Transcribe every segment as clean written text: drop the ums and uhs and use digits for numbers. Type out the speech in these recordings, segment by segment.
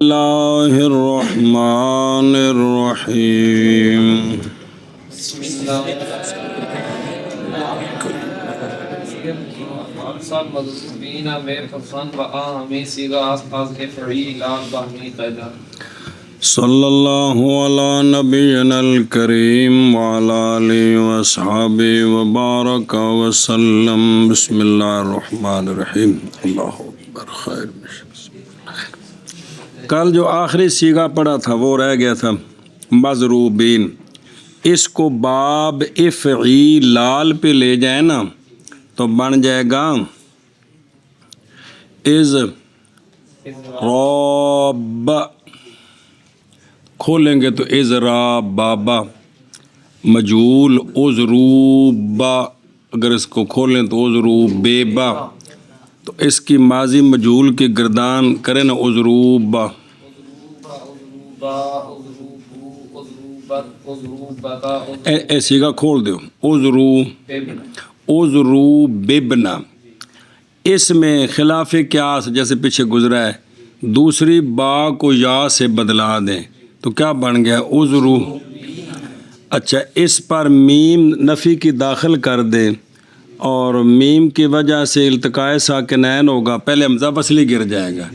اللہ الرحمن الرحیم صلی اللہ علی نبینا الکریم وعلی آلہ وصحبہ وبارک وسلم بسم اللہ الرحمن الرحیم اللہ اکبر خیر کل جو آخری سیغہ پڑھا تھا وہ رہ گیا تھا مضروبین. اس کو باب افعیلال پہ لے جائیں نا تو بن جائے گا از راب. کھولیں گے تو از رابابا مجهول ازروبا. اگر اس کو کھولیں تو ازروبیبا تو اس کی ماضی مجهول کی گردان کریں نا ازروبا. ایسی کا کھول دو ازروببنا. اس میں خلاف قیاس جیسے پیچھے گزرا ہے دوسری با کو یا سے بدلا دیں تو کیا بن گیا ازرو. اچھا اس پر میم نفی کی داخل کر دیں اور میم کی وجہ سے التقاء ساکنین ہوگا. پہلے حمزہ وصلی گر جائے گا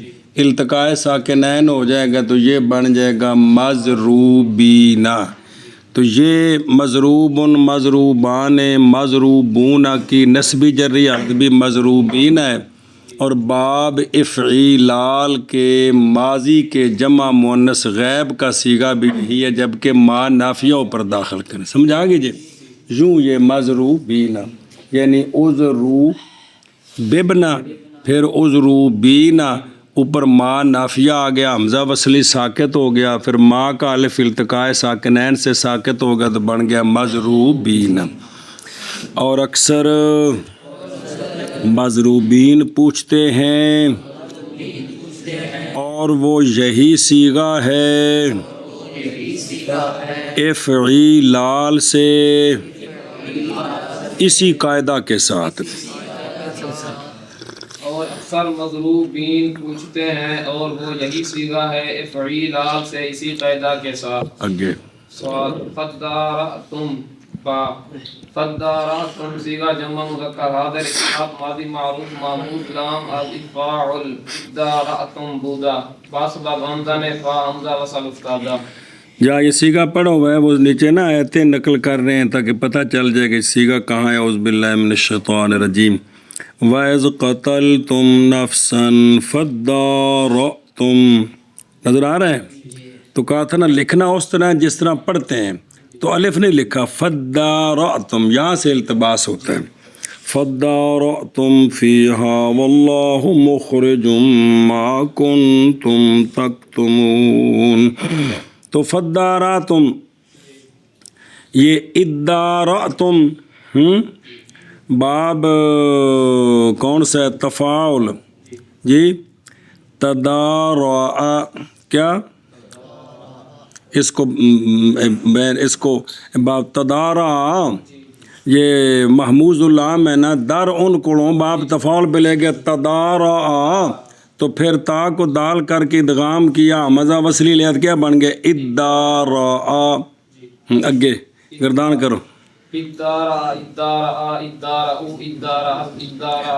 التقاء ساکنین ہو جائے گا تو یہ بن جائے گا مضروبینا. تو یہ مضروب مضروبان مضروبون کی نسبی جری عدبی مضروبین ہے اور باب افعیلال کے ماضی کے جمع مؤنث غیب کا صیغہ بھی یہی ہے جبکہ ما نافیہ پر داخل کریں. سمجھا گے جی. یوں یہ مضروبینا یعنی عذرو ببنا پھر عذرو بینا اوپر ما نافیہ آ گیا حمزہ وصلی ساکت ہو گیا پھر ما کا الف التقاء ساکنین سے ساکت ہو گیا تو بن گیا مضروبین. اور اکثر مضروبین پوچھتے ہیں اور وہ یہی صیغہ ہے افعیلال سے اسی قاعدہ کے ساتھ. اور اکثر مضروبین پوچھتے ہیں اور وہ یہی صیغہ ہے افعیلال سے اسی قاعدہ کے ساتھ. آگے سوال فدارتم با فدارتم صیغہ جمع مذکر حاضر اسناد ماضی معروف معمول لام الفاعل فدارتم بودا باسباب حمزہ نے فا حمزہ وصل افتادہ. یا یہ صیغہ پڑھا ہوا ہے وہ نیچے نا آیتیں نقل کر رہے ہیں تاکہ پتہ چل جائے کہ صیغہ کہاں ہے. اعوذ باللہ من الشیطان الرجیم. وَإِذْ قَتَلْتُمْ نَفْسًا فَادَّارَأْتُمْ. نظر آ رہا ہے تو کہا تھا نا لکھنا اس طرح جس طرح پڑھتے ہیں تو الف نہیں لکھا فَادَّارَأْتُمْ یہاں سے التباس ہوتا ہے. فَادَّارَأْتُمْ فِيهَا وَاللَّهُ مُخْرِجٌ مَا كُنْتُمْ تَكْتُمُونَ. تو فَادَّارَأْتُمْ یہ ادارأتم باب کون سا ہے تفاعل جی تدارع کیا اس کو باب تدارع یہ محموز اللام ہے نا در ان کڑوں باب تفاعل پہ لے گیا تدارع تو پھر تا کو دال کر کے ادغام کیا مزہ وصلی لیت کیا بن گیا ادارع. اگے گردان کرو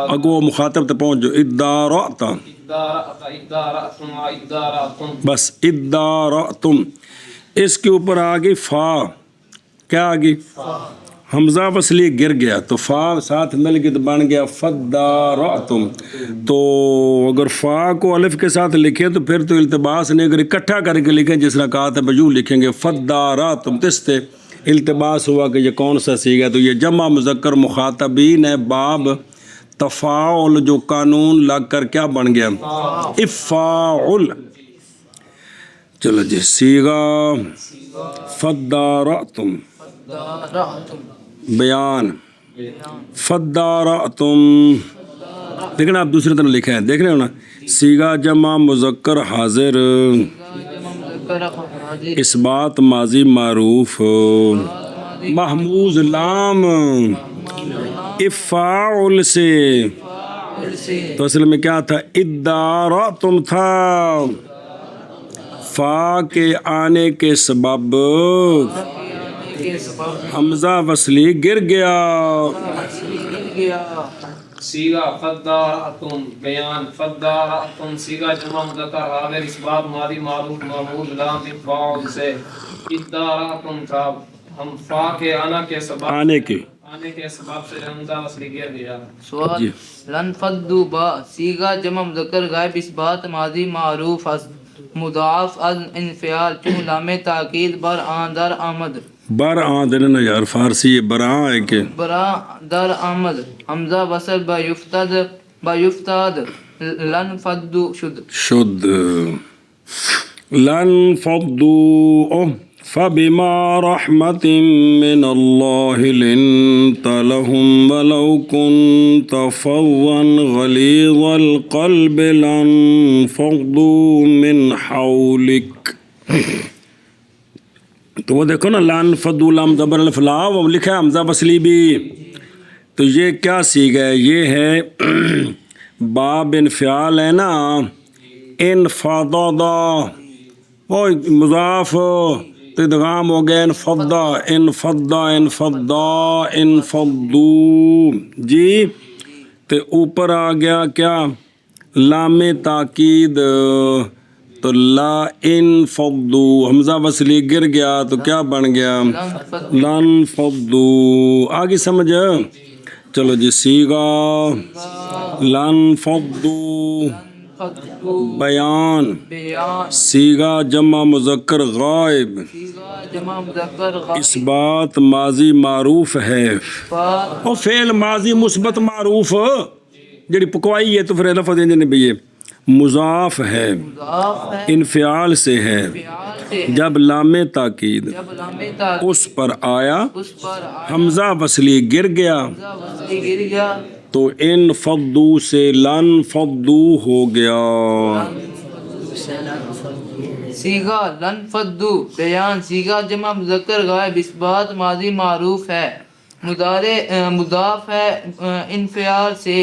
اگو مخاطب تک پہنچ جو ادارعتا بس ادارعتم. اس کے اوپر آگئی فا کیا آگئی حمزہ وصلی گر گیا تو فا ساتھ مل گئی تو بن گیا فدارعتم. تو اگر فا کو الف کے ساتھ لکھیں تو پھر تو التباس نہیں اگر اکٹھا کر کے لکھیں جس طرح کہا تھا بجو لکھیں گے فدارعتم تستے التباس ہوا کہ یہ کون سا صیغہ تو یہ جمع مذکر مخاطبین ہے باب تفاعل جو قانون لگ کر کیا بن گیا افاعل. چلو جی صیغہ فدارعتم بیان فدارعتم لیکن آپ دوسری طرح لکھیں دیکھ رہے ہو نا صیغہ جمع مذکر حاضر اثبات ماضی معروف محموز لام افاعل سے تو اصل میں کیا تھا ادارعتم تھا فا کے آنے کے سبب کے سبب حمزہ وصلی گر گیا. گر گیا. سیگا فدارتم بیان فدارتم سیگا جمع مذکر حاضر اس بات ماضی معروف معمول لام فاعل سے ادارتم تھا. ہم فا کے آنا کے سبب آنے کے سبب سے حمزہ وصلی گر گیا. سوال جی. لن فدو با سیگا جمع مذکر غائب اس بات ماضی معروف از مضاف از انفعال چون لام تاکید بر آن در آمد بر آدن نا یار فارسی یہ برآں ہے کہ برا در آمد حمزہ وصل با یفتاد لن فدو شد. شد. لن فضوا فبما رحمة من الله لنت لهم ولو كنت فظا غليظ القلب لانفضوا من حولك. تو وہ دیکھو نا لان فضو لام زبر الف لا وہ لکھا ہے حمزہ وصلی بھی. تو یہ کیا سیگا ہے؟ یہ ہے باب انفعال ہے نا. انفضا وہ مضاف تو ادغام ہو گیا انفضا انفضا انفضا انفضو جی. تو اوپر آ گیا کیا لام تاکید تو لا انفضو حمزہ وصلی گر گیا تو کیا بن گیا لن فضو. آگے سمجھ چلو جی. سیگا لن فضو بیان بیان سیگا جمع مذکر غائب سیگا جمع مذکر غائب اس بات ماضی معروف ہے. فا وہ فعل ماضی مثبت معروف جڑی پکوائی ہے تو پھر لفظ نے بھی یہ مضاف ہے مضاف ہے انفعال سے ہے. فعال سے جب لام تاکید جب لام تاکید اس پر آیا اس پر آیا حمزہ وصلی گر گیا حمزہ وصلی گر گیا تو ان فضو سے لن فضو ہو گیا. سیگا لن فدو بیان سیگا جمع مذکر غائب اس بات ماضی معروف ہے مضاف ہے انفعال سے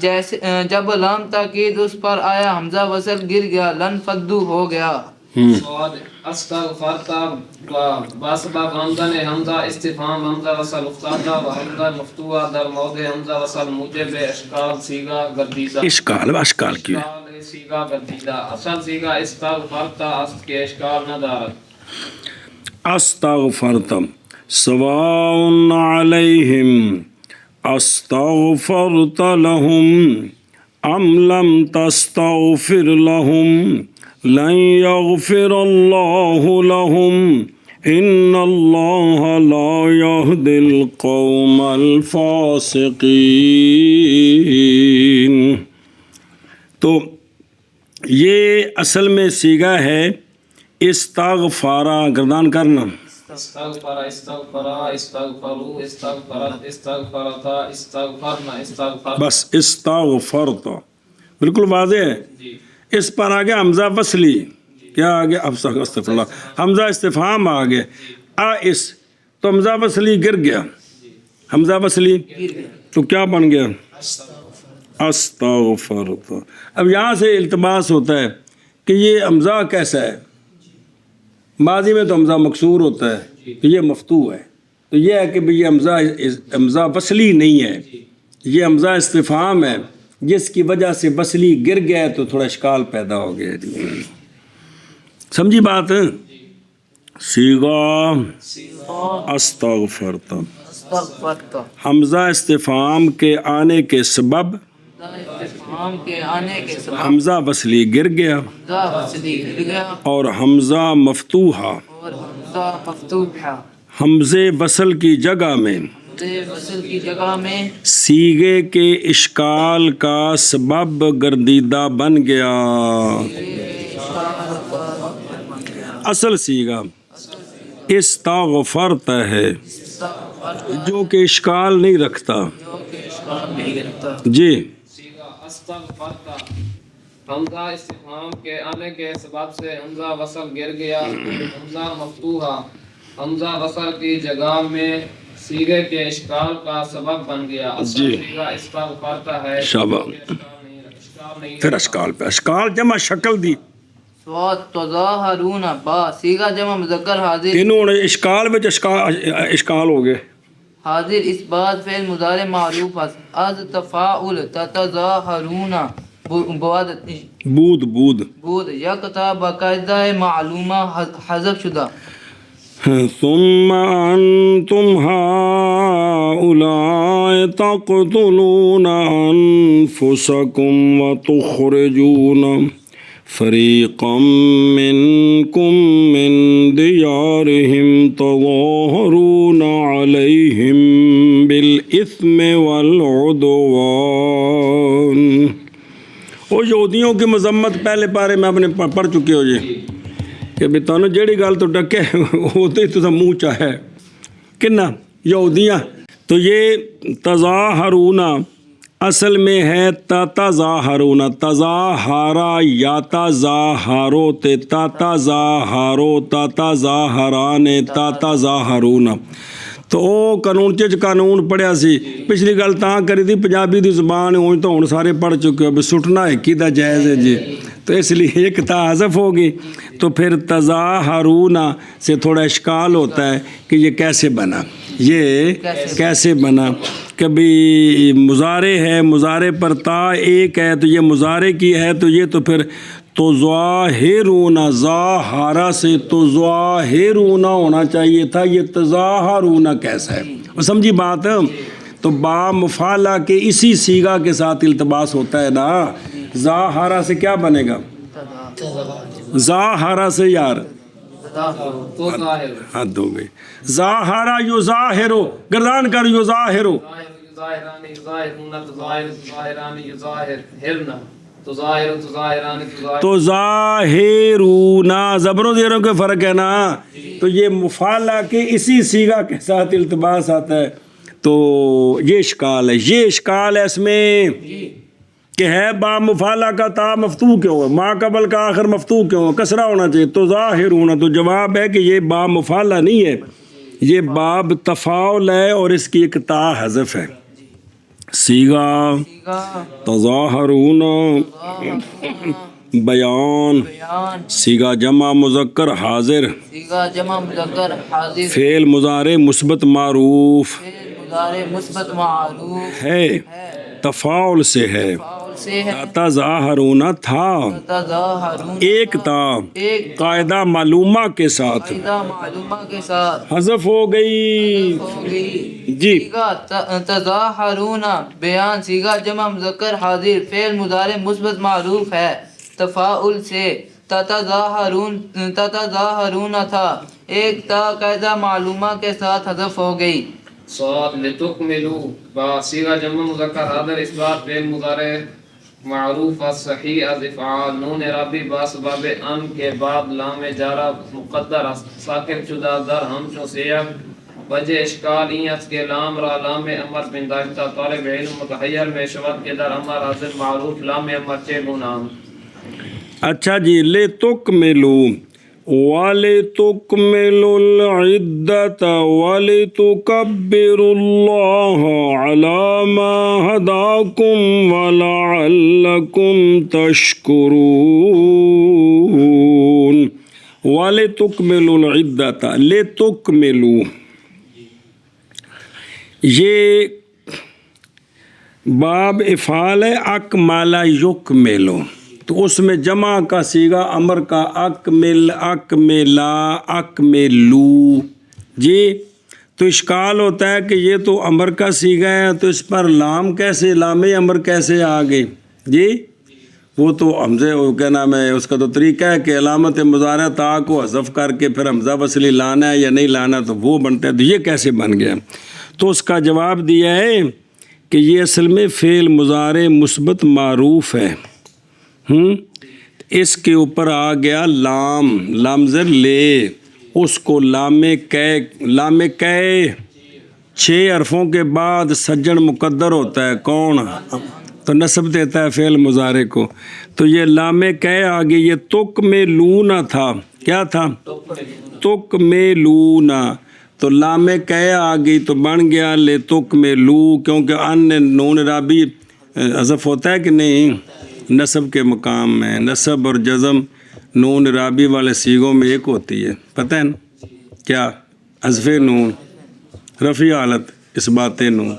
جیسے جب لام تاکید اس پر آیا حمزہ وصل گر گیا لن فدو ہو گیا. سوال استغفرتا باسباب حمزہ نے حمزہ استفہام حمزہ وصل افتادہ و حمزہ مفتوحہ در موضع حمزہ وصل موجب اشکال سیگا گردیدہ. اشکال اشکال کیوں اشکال سیگا گردیدہ. اصل سیگا استغفرتا است کے اشکال نہ دارد. استغفرتم سواء علیہم استغفرت لهم ام لم تستغفر لهم لن يغفر الله لهم ان اللہ لا يهدي القوم الفاسقین. تو یہ اصل میں سیگا ہے استغفارا گردان کرنا. استغفر استغفرا استغفروا استغفرت استغفرتا استغفرنا استغفر. بس استغفرت بالکل واضح ہے. جی اس پر آگے حمزہ وصلی کیا آگے استغفر اللہ حمزہ استفہام آگے اس تو حمزہ وصلی گر گیا حمزہ وصلی تو کیا بن گیا استغفرت. اب یہاں سے التباس ہوتا ہے کہ یہ حمزہ کیسا ہے. ماضی میں تو حمزہ مکسور ہوتا ہے تو یہ مفتوح ہے. تو یہ ہے کہ بھئی یہ حمزہ وصلی نہیں ہے یہ حمزہ استفہام ہے جس کی وجہ سے وصلی گر گیا تو تھوڑا اشکال پیدا ہو گیا. سمجھی بات. سیغا استغفرت استغفرت حمزہ استفہام کے آنے کے سبب استفہام کے آنے کے سبب حمزہ وصلی گر گیا حمزہ وصلی گر گیا اور حمزہ مفتوحہ اور حمزہ مفتوح ہے. حمزے وصل کی جگہ میں حمزے وصل کی جگہ میں سیغے کے اشکال کا سبب گردیدہ بن گیا. اصل سیغہ استغفرت ہے جو کہ اشکال نہیں رکھتا. جی سیگا استغفرتا حمزہ استفہام کے آنے کے سبب سے حمزہ وصل گر گیا. حمزہ مفتوحہ حمزہ وصل کی جگہ میں سیغے کے اشکال کا سبب بن گیا. اصل جی. سیگا استغفرتا ہے شاباش. اشکال نہیں پھر اشکال پہ اشکال جمع شکل دی صاد تظاہرون با سیغہ جمع مذکر حاضر تینوں ہن اشکال وچ اشکال ہو گئے. حاضر اس بات فعل مضارع معروف است از تفاعل تتظاہرون بعد بود بود یکتا باقاعدہ معلومہ حذف شدہ. ثم انتم هؤلاء تقتلون انفسكم وتخرجون فريقا منكم من ديارهم تظاهرون عليهم بالإثم والعدوان. وہ یہودیوں کی مذمت پہلے پارے میں اپنے پڑھ چکے ہو جی کہ بھی تانوں جیڑی گل تو ڈکے وہ تو منہ چاہے کنا یہودیاں. تو یہ تظاہرون اصل میں ہے تتظاہرون تظاہرا یا تظاہرو تے تتظاہرو تتظاہران تتظاہرون. تو او قانون قانون پڑھیا سی پچھلی گل تاں کری تھی پنجابی دی زبان ہوئی تو ہن سارے پڑھ چکے ہو بھی سٹنا ایک ہی دا جائز ہے جی. تو اس لیے ایک تا حذف ہوگی تو پھر تظاہرون سے تھوڑا اشکال ہوتا ہے کہ یہ کیسے بنا کبھی مضارع ہے مضارع پر تا ایک ہے تو یہ مضارع کی ہے تو یہ تو پھر تو ظاہرون ظاہرہ سے تو ظاہرون ہونا چاہیے تھا. یہ تظاہرون کیسا ہے وہ سمجھی بات. تو با مفعلہ کے اسی صیغہ کے ساتھ التباس ہوتا ہے نا. ظاہرہ سے کیا بنے گا ظاہرہ سے یار تو ظاہر حد ہو گئی. ظاہرہ یظاہرو گردان کر یظاہرو ظاہران ظاہرون ظاہران ظاہرن ظاہران تو ظاہرون زبر و زیروں کے فرق ہے نا. تو یہ مفعلہ کے اسی صیغہ کے ساتھ التباس آتا ہے. تو یہ اشکال ہے اس میں کہ ہے با مفعلہ کا تا مفتوح کیوں ہے ما قبل کا آخر مفتوح کیوں ہے کسرہ ہونا چاہیے. تو ظاہرون تو جواب ہے کہ یہ با مفعلہ نہیں ہے یہ باب تفاعل ہے اور اس کی ایک تا حذف ہے. صیغہ تظاہرون بیان صیغہ جمع مذکر حاضر سیغہ جمع مذکر حاضر فعل مضارع مثبت معروف فعل مضارع مثبت معروف ہے تفاعل سے ہے. تظاہرون تھا تظاہرون ایک تا ایک قاعدہ معلومہ کے ساتھ قاعدہ معلومہ کے ساتھ حذف ہو گئی ہو گئی. جی. سیغہ تظاہرون بیان سیغہ جمع مذکر حاضر فعل مضارع مثبت معروف ہے تفاعل سے تتظاہرون تھا ایک تا قاعدہ معلومہ کے ساتھ حذف ہو گئی. صاد لتکملو با صیغہ جمع مذکر حاضر اس بات فعل مضارع معروف صحیح از افعال نون رابی باسباب ان کے بعد لام جارہ مقدر ساکن شدہ در ہمشو سیغ وجہ اشکال اینس کے لام را لام امر بنداشتہ طالب علم متحیر میں شوت کے در امر حاضر معروف لام امر چے گنام. اچھا جی لتکملو وَلِتُكْمِلُوا الْعِدَّةَ وَلِتُكَبِّرُوا اللَّهَ عَلَى مَا هَدَاكُمْ وَلَعَلَّكُمْ تَشْكُرُونَ. وَلِتُكْمِلُوا الْعِدَّةَ لِتُكْمِلُوا یہ باب افعال ہے اکمل یکملو تو اس میں جمع کا صیغہ امر کا اکمل اکملا اکملو. جی تو اشکال ہوتا ہے کہ یہ تو امر کا صیغہ ہے تو اس پر لام کیسے لام امر کیسے آ گئی. جی وہ تو حمزے کیا نام ہے اس کا تو طریقہ ہے کہ علامت مضارع تا کو حذف کر کے پھر حمزہ وصلی لانا ہے یا نہیں لانا تو وہ بنتا ہے. تو یہ کیسے بن گیا تو اس کا جواب دیا ہے کہ یہ اصل میں فعل مضارع مثبت معروف ہے. اس کے اوپر آ گیا لام لامزر لے اس کو لام کے 6 حرفوں کے بعد سجن مقدر ہوتا ہے کون تو نصب دیتا ہے فعل مضارع کو. تو یہ لام کے آگے یہ تک میں لونا تھا کیا تھا تک میں لونا تو لام کے آگئی تو بن گیا لے تک میں لو کیونکہ ان نون رابی حذف ہوتا ہے کہ نہیں نصب کے مقام میں نصب اور جزم نون رابی والے سیغوں میں ایک ہوتی ہے، پتہ ہے نا کیا؟ حذف نون، رفع حالت، اثبات نون،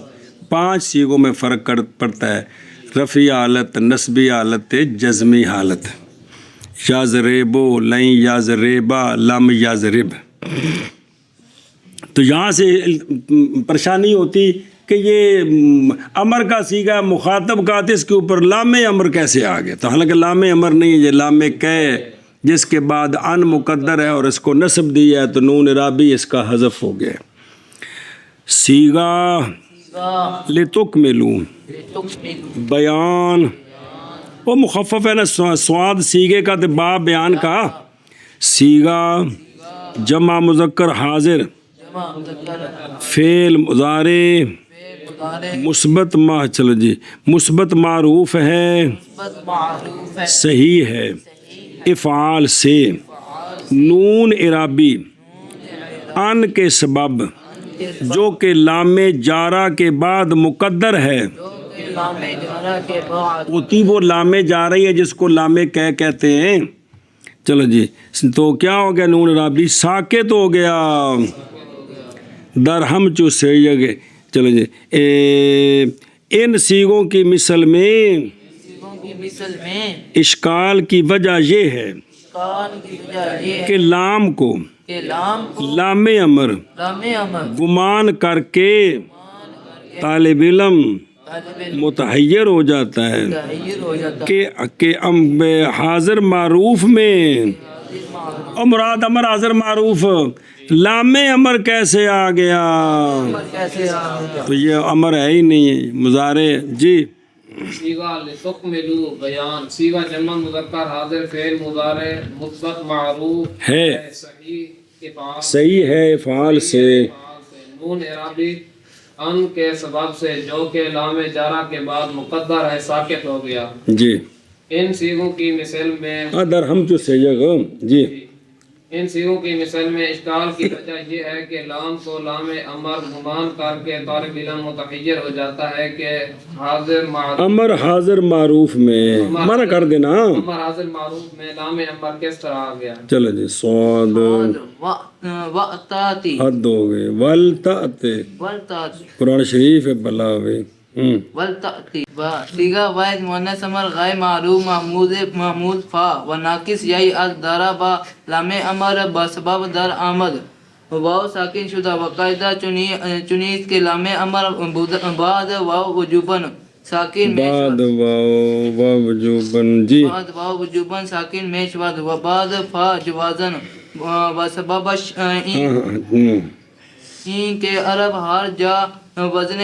5 سیغوں میں فرق پڑتا ہے، رفع حالت، نصبی حالت، جزمی حالت، یضربو، لن یضربا، لم یضرب۔ تو یہاں سے پریشانی ہوتی کہ یہ امر کا سیغہ مخاطب کا، اس کے اوپر لام امر کیسے آ گیا؟ تو حالانکہ لام امر نہیں ہے، یہ لام کہ جس کے بعد ان مقدر ہے اور اس کو نصب دیا ہے، تو نون رابی اس کا حذف ہو گیا۔ سیغہ لتکملو، بیان، وہ مخفف ہے نا، سواد سیغے کا تو باب بیان کا۔ سیغہ جمع مذکر حاضر، فعل مضارع مثبت چلو جی مثبت معروف ہے، صحیح ہے، افعال سے، نون اعرابی ان کے سبب جو کہ لام جارہ کے بعد مقدر ہے، ہوتی وہ لام جارہ ہے جس کو لام کہتے ہیں۔ چلو جی، تو کیا ہو گیا؟ نون اعرابی ساکت ہو گیا، درہم چوسے گئے۔ چلو جی، ان سیغوں کی مثل میں اشکال کی وجہ یہ ہے کہ لام کو لام امر گمان کر کے طالب علم متحیر ہو جاتا ہے کہ حاضر معروف میں، اور مراد امر حاضر معروف، لام امر کیسے آ گیا؟ تو یہ امر ہے ہی نہیں ہے، مضارع۔ جی سیغہ لتکملو، بیان، سیغہ جمع مذکر حاضر، فعل مضارع مثبت معروف ہے، صحیح ہے، افعال سے، نون اعرابی ان کے سبب سے جو کہ لام جارہ کے بعد مقدر ہے، ساکت ہو گیا۔ جی ان سیغوں کی مثل میں درہم چوسے گئے۔ جی ان سیغوں کی مثل میں اشکال کی وجہ یہ ہے کہ لام کو لام امر گمان کر کے طالب علم متحیر ہو جاتا ہے کہ حاضر معروف، امر حاضر معروف میں منع کر دینا۔ امر حاضر معروف میں لام امر کس طرح آ گیا؟ چلو جی، سواد وَأْتَاتِ حد ہو گئے، ولتأت، قرآن شریف ہے بلاوے۔ والتأتی سیغہ واحد مؤنث امر غائب معروف محمود فا و ناقص یائی از دارا با لام امر بسبب در آمد واو ساکن شدہ وقاعدہ چنیز کے لام امر بعد واو وجوباً ساکن بعد واو وجوباً، جی بعد واو وجوباً ساکن میں شود و بعد فا جوازاً و سبب این کے عرب ہر جا وزن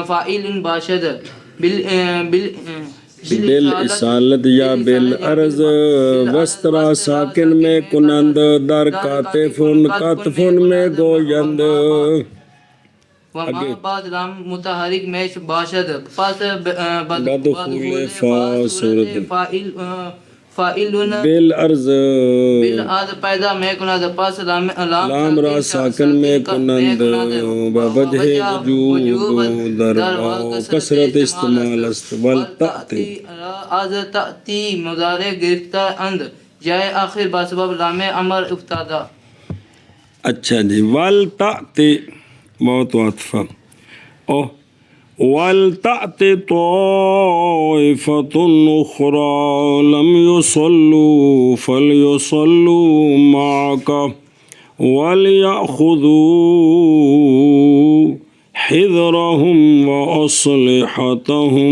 فاعل باشد بالاسالت یا بالعرض وسترا ساکن میں کنند در کاتفن کاتفن میں گویند، وما بعد لام متحرک میں باشد پس بدخول فا صورت فاعل بالعرض بالعرض پیدا میں کند پس لام را ساکن میں کنند ووجہ وجوب در واو کسرت استعمال است والتأتی از تأتی مضارع گرفتہ اند جائے آخر بسبب لام امر افتادہ۔ اچھا جی، والتأتی بہت عطفہ، وَلْتَأْتِ طَائِفَةٌ أُخْرَىٰ لَمْ يُصَلُّوا فَلْيُصَلُّوا مَعَكَ وَلْيَأْخُذُوا حِذْرَهُمْ وَأَسْلِحَتَهُمْ۔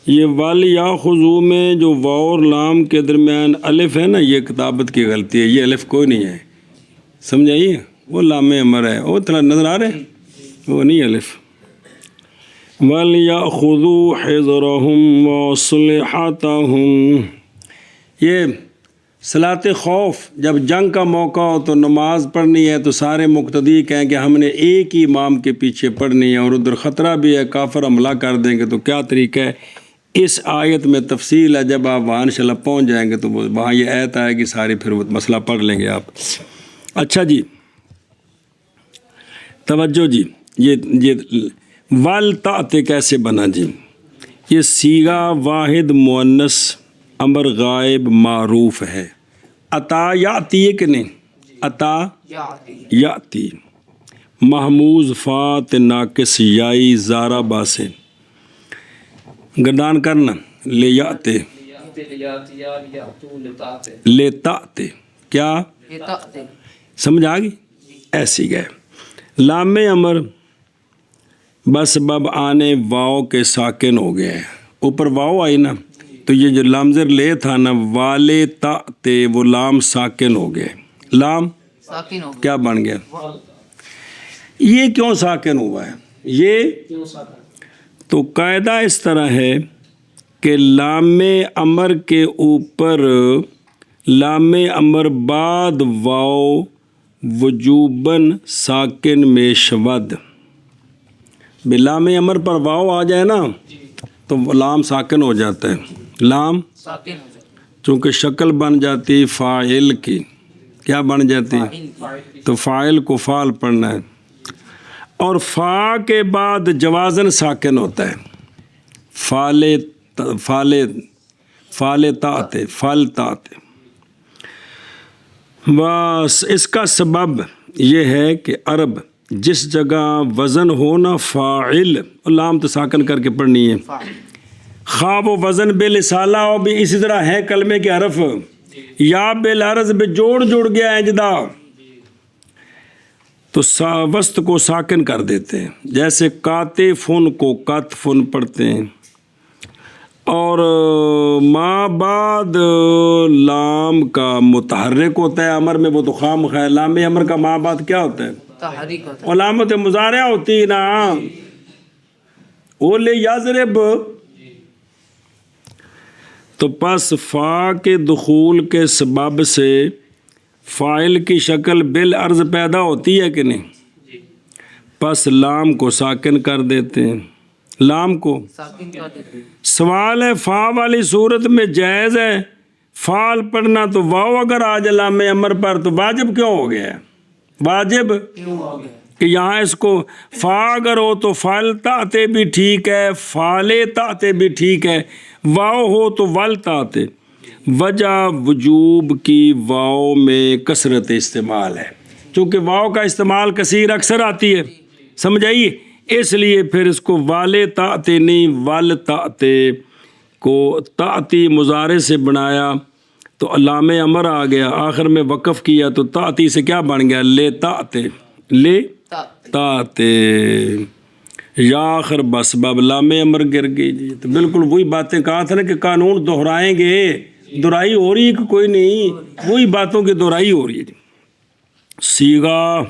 یہ وَلْيَأْخُذُوا میں جو واو اور لام کے درمیان الف ہے نا، یہ کتابت کی غلطی ہے، یہ الف کوئی نہیں ہے، سمجھائیے، وہ لام امر ہے، وہ تھوڑا نظر آ رہے ہیں، وہ نہیں الف۔ وَلْيَأْخُذُوا حِذْرَهُمْ وَأَسْلِحَتَهُمْ، یہ صلاۃ خوف، جب جنگ کا موقع ہو تو نماز پڑھنی ہے تو سارے مقتدی کہیں کہ ہم نے ایک ہی امام کے پیچھے پڑھنی ہے، اور ادھر خطرہ بھی ہے کافر حملہ کر دیں گے، تو کیا طریقہ ہے؟ اس آیت میں تفصیل ہے، جب آپ وہاں انشاءاللہ پہنچ جائیں گے تو وہاں یہ آیت آئے گی ساری، پھر وہ مسئلہ پڑھ لیں گے آپ۔ اچھا جی، توجہ جی، یہ والتأت کیسے بنا جی؟ یہ سیغہ واحد مؤنث امر غائب معروف ہے. عطا یاتی ہے کہ نہیں؟ عطا یاتی. محموز فات ناقص یائی زارا باسے گردان کرنا لے یاتے لے تاتے. کیا سمجھ آ گئی؟ ایسی گئے. لام امر بس بب آنے واؤ کے ساکن ہو گئے. اوپر واؤ آئی نا تو یہ جو لام زر لے تھا نا والے تا تے وہ لام ساکن ہو گئے. لام ساکن ہو کیا بن گیا؟ یہ کیوں ساکن ہوا ہے؟ یہ تو قاعدہ اس طرح ہے کہ لام امر کے اوپر لام امر بعد واؤ وجوباً ساکن میں شود. لام امر پر واؤ آ جائے نا تو لام ساکن ہو جاتا ہے. لام ساکن ہو جائے چونکہ شکل بن جاتی فاعل کی. کیا بن جاتی؟ تو فاعل کو فعل پڑھنا ہے. اور فا کے بعد جوازن ساکن ہوتا ہے. فال تاتے فال تاتے. بس اس کا سبب یہ ہے کہ عرب جس جگہ وزن ہونا فاعل لام تو ساکن کر کے پڑھنی ہے. خواب و وزن بالرسالہ اور بھی اسی طرح ہے کلمے کے حرف یا بالعرض بے جوڑ گیا ہے جدا تو وسط کو ساکن کر دیتے ہیں. جیسے کاتے فن کو کت فن پڑھتے ہیں. اور ما بعد لام کا متحرک ہوتا ہے امر میں وہ تو خام خیر. لام امر کا ما بعد کیا ہوتا ہے؟ تحریک ہوتا ہے. علامت مضارع ہوتی ہے نا. اولے یضرب تو پس فا کے دخول کے سبب سے فاعل کی شکل بالعرض پیدا ہوتی ہے کہ نہیں؟ پس لام کو ساکن کر دیتے ہیں. لام کو ساکن کر دیتے ہیں. سوال ہے فا والی صورت میں جائز ہے فعل پڑھنا تو واو اگر آ جائے لام امر پر تو واجب کیوں ہو گیا ہے؟ واجب کیوں ہو گیا؟ کہ یہاں اس کو فا اگر ہو تو فعل تاتے بھی ٹھیک ہے فعل تاتے بھی ٹھیک ہے. واو ہو تو ول تاتے. وجہ وجوب کی واو میں کثرت استعمال ہے. چونکہ واو کا استعمال کثیر اکثر آتی ہے. سمجھ آئیے؟ اس لیے پھر اس کو والے تاتے نہیں ول تاتے کو تاتی مضارع سے بنایا تو لام امر آ گیا. آخر میں وقف کیا تو تاتی سے کیا بن گیا؟ لے تاتے لے تاتے یا آخر بس باب لام امر گر گئی. جی تو بالکل وہی باتیں کہا تھا نا کہ قانون دہرائیں گے. دہرائی ہو رہی ہے کہ کوئی نہیں؟ وہی باتوں کی دہرائی ہو رہی ہے. سیغا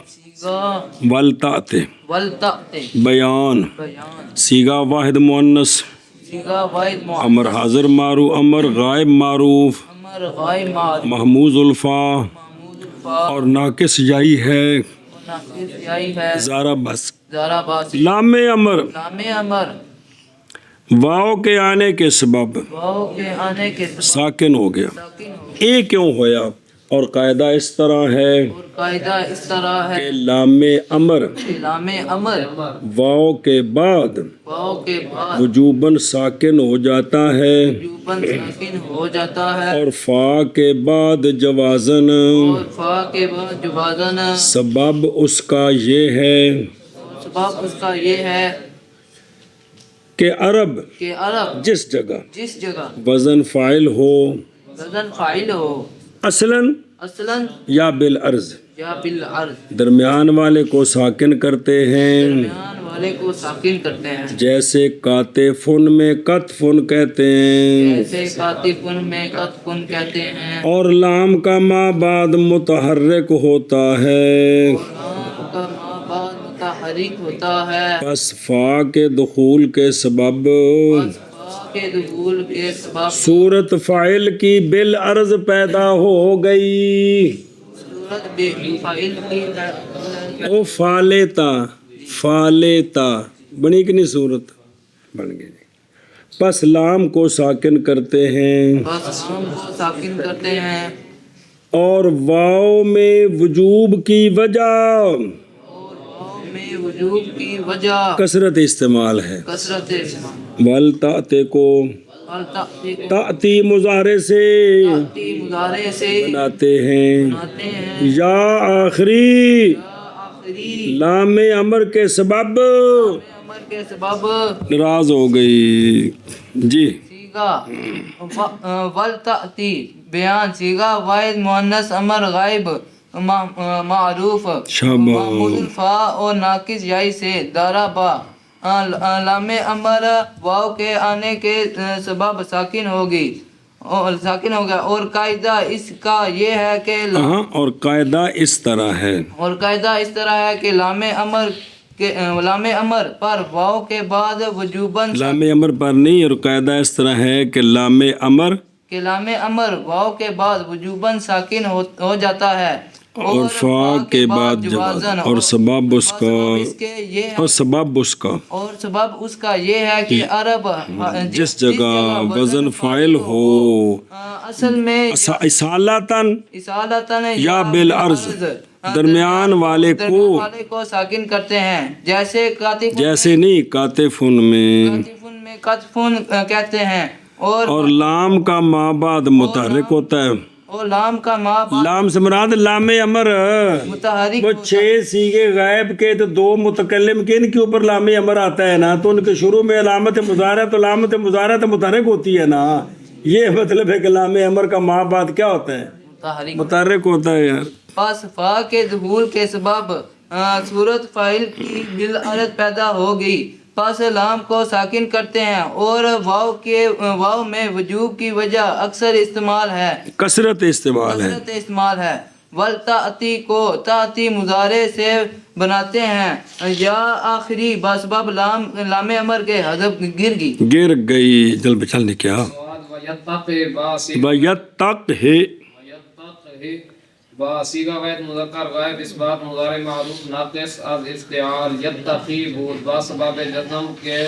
ولتاتے ولتاتے بیان بیان سیغا واحد مؤنث سیغا واحد مؤنث امر حاضر معروف امر غائب معروف امر غائب معروف محموز الفا محمود الفا اور ناقص یائی ہے ناقص یائی ہے زارا بس. زارا باسی. لام امر لام امر واؤ کے آنے کے سبب واو کے آنے کے سبب ساکن ہو گیا. ساکن ہو. اے کیوں ہویا؟ اور قاعدہ اس طرح ہے اور قاعدہ اس طرح ہے کہ لام امر لام امر واؤ کے بعد واو کے بعد وجوباً ساکن ہو جاتا ہے وجوباً ساکن ہو جاتا ہے اور فا کے بعد جوازن. اور فا کے بعد جوازن. سبب اس کا یہ ہے سبب اس کا یہ ہے کہ عرب کہ عرب جس جگہ جس جگہ وزن فاعل ہو وزن فاعل ہو اصلاً اصلاً یا بالعرض یا بالعرض درمیان والے کو ساکن کرتے ہیں. درمیان والے کو ساکن کرتے ہیں. جیسے کاتے فن میں کت فن کہتے ہیں جیسے کاتفن میں کتفن کہتے ہیں. اور لام کا ما بعد متحرک ہوتا ہے لام کا ما بعد متحرک ہوتا ہے. پس فا کے دخول کے سبب پس فا کے دخول کے سبب صورت فاعل کی بالعرض پیدا ہو گئی. صورت بے فاعل کی او فالیتا فالیتا بنی کہ نہیں؟ صورت بن گئی. پس لام کو ساکن کرتے ہیں بس لام کو ساکن کرتے ہیں. اور واو میں وجوب کی وجہ اور واو میں وجوب کی وجہ کثرت استعمال ہے. کثرت استعمال. ولتاتے کو تأتی مضارع سے مضارع سے بناتے ہیں. بناتے ہیں. یا آخری آخری لام امر کے سبب امر کے سبب ناراض ہو گئی. جی سیگا ولتأتی بیان سیگا واحد مؤنث امر غائب معروف شاباش. معمول فا اور ناقص یائی سے دارا با لام امر واو کے آنے کے سبب ساکن ہوگی ساکن ہو گیا. اور قاعدہ اس کا یہ ہے کہ ہاں اور قاعدہ اس طرح ہے. اور قاعدہ اس طرح ہے کہ لام امر پر واو کے بعد وجوباً لام امر پر نہیں، اور قاعدہ اس طرح ہے کہ لام امر کہ لام امر واو کے بعد وجوباً ساکن ہو جاتا ہے اور فا کے بعد جوازن، اور سبب اس کا اس کے یہ اور سبب اس کا اور سبب اس کا یہ ہے کہ عرب جس جگہ وزن فاعل ہو اصل میں اصالتاً اصالتاً یا بالعرض درمیان والے کو ساکن کرتے ہیں. جیسے کاتف جیسے نہیں کاتفن میں کاتفن کہتے ہیں. اور لام کا ما بعد متحرک ہوتا ہے. اور لام کا ما بعد لام سے مراد لام امر متحرک وہ 6 سیغے غائب کے تو 2 متکلم کے ان کے اوپر لام امر آتا ہے نا، تو ان کے شروع میں علامت مضارع تو علامت مضارع تو متحرک ہوتی ہے نا. یہ مطلب ہے کہ لام امر کا ما بعد کیا ہوتا ہے؟ متحرک ہوتا ہے یار. پس فا کے ظہور کے سبب صورت فاعل کی بالعرض پیدا ہو گئی. پس لام کو ساکن کرتے ہیں اور واو میں وجوب کی وجہ اکثر استعمال ہے، کثرت استعمال ہے. کثرت استعمال ہے. ولتأتی کو تأتی مضارع سے بناتے ہیں. یا آخری بسبب لام امر کے حذف گر گئی. جل بچل نے کیا بیت تک ہے با سیغہ غیر مذکر غائب اثبات مضارع معروف ناقص از افتعال یتقی بود با سبب جزم کے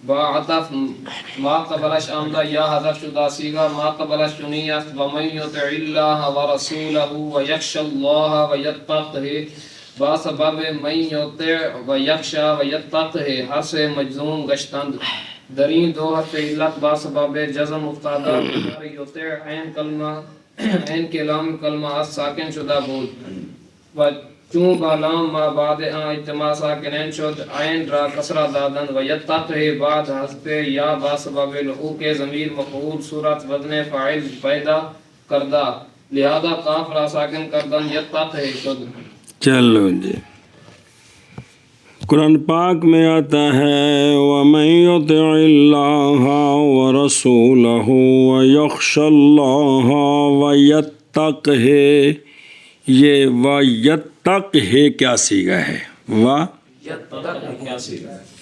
با عطف ما قبلش آمدہ یا حذف شدہ سیغہ ما قبلش چنیت ومن یطع اللہ ورسولہ ویخش اللہ ویتقہ با سبب من یطع ویخشا ویتقہ حرف مجزوم گشتند درین 2 حرف علت با سبب جزم افتادہ یطع عین کلمہ عین کے لام کلمہ از ساکن شدہ بود و چون با لام ما بعد اجتماع ساکنین شد عین را کسرہ دادن و یتقہ بعد حذف یا با سبب لحوق ضمیر مفعول صورت وزن فاعل پیدا کردہ لہذا قاف را ساکن کردن یتقہ شد. چلو جی قرآن پاک میں آتا ہے وَمَن يُطِعِ اللَّهَ وَرَسُولَهُ وَيَخْشَ اللَّهَ وَيَتَّقْهِ. یہ وَيَتَّقْهِ کیا صیغہ ہے؟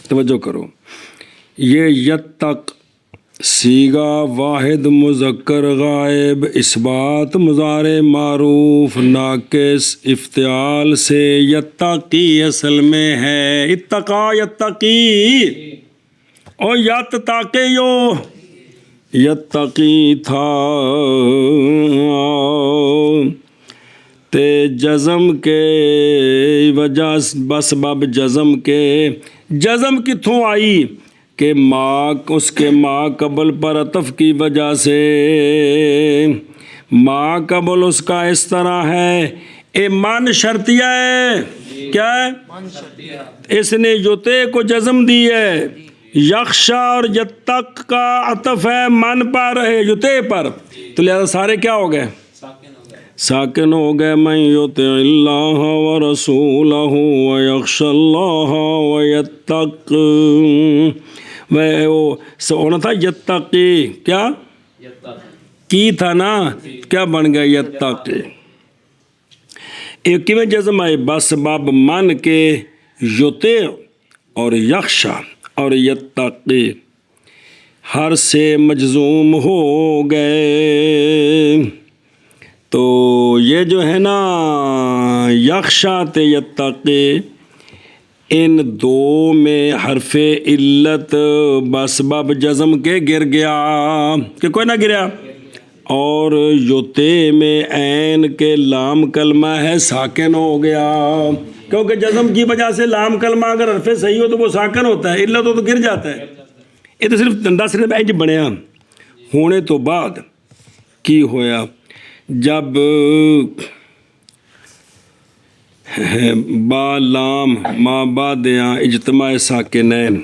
توجہ کرو. یہ یتق صیغہ واحد مذکر غائب اثبات مضارع معروف ناقص افتعال سے یتقی اصل میں ہے. اتقا یتقی اور یتقیو یتقی تھا تے جزم کے وجہ بسبب جزم کے جزم کتھوں آئی کہ ماں اس کے ماں قبل پر عطف کی وجہ سے ماں قبل اس کا اس طرح ہے اے من شرطیہ ہے. کیا ہے؟ اس نے یوتے کو جزم دی ہے. یخشا اور یتق کا عطف ہے من پر ہے یوتے پر، تو لہذا سارے کیا ہو گئے؟ ساکن ہو گئے. من یطع اللہ ورسولہ ویخش اللہ ویتق وہ ہونا تھا یتقی کیا کی تھا نا، کیا بن گیا یتقی. ایک میں جزم آئے بسبب من کے یطع اور یخشا اور یتقی ہر سے مجزوم ہو گئے. تو یہ جو ہے نا یخشا تے یتقی ان 2 میں حرف علت بسبب جزم کے گر گیا کہ کوئی نہ گریا، اور یوتے میں عین کے لام کلمہ ہے ساکن ہو گیا، کیونکہ جزم کی وجہ سے لام کلمہ اگر حرف صحیح ہو تو وہ ساکن ہوتا ہے، علت ہو تو گر جاتا ہے. یہ تو صرف 10 انج بنیا. ہونے تو بعد کی ہویا جب با لام ما بعد یا اجتماع ساکنین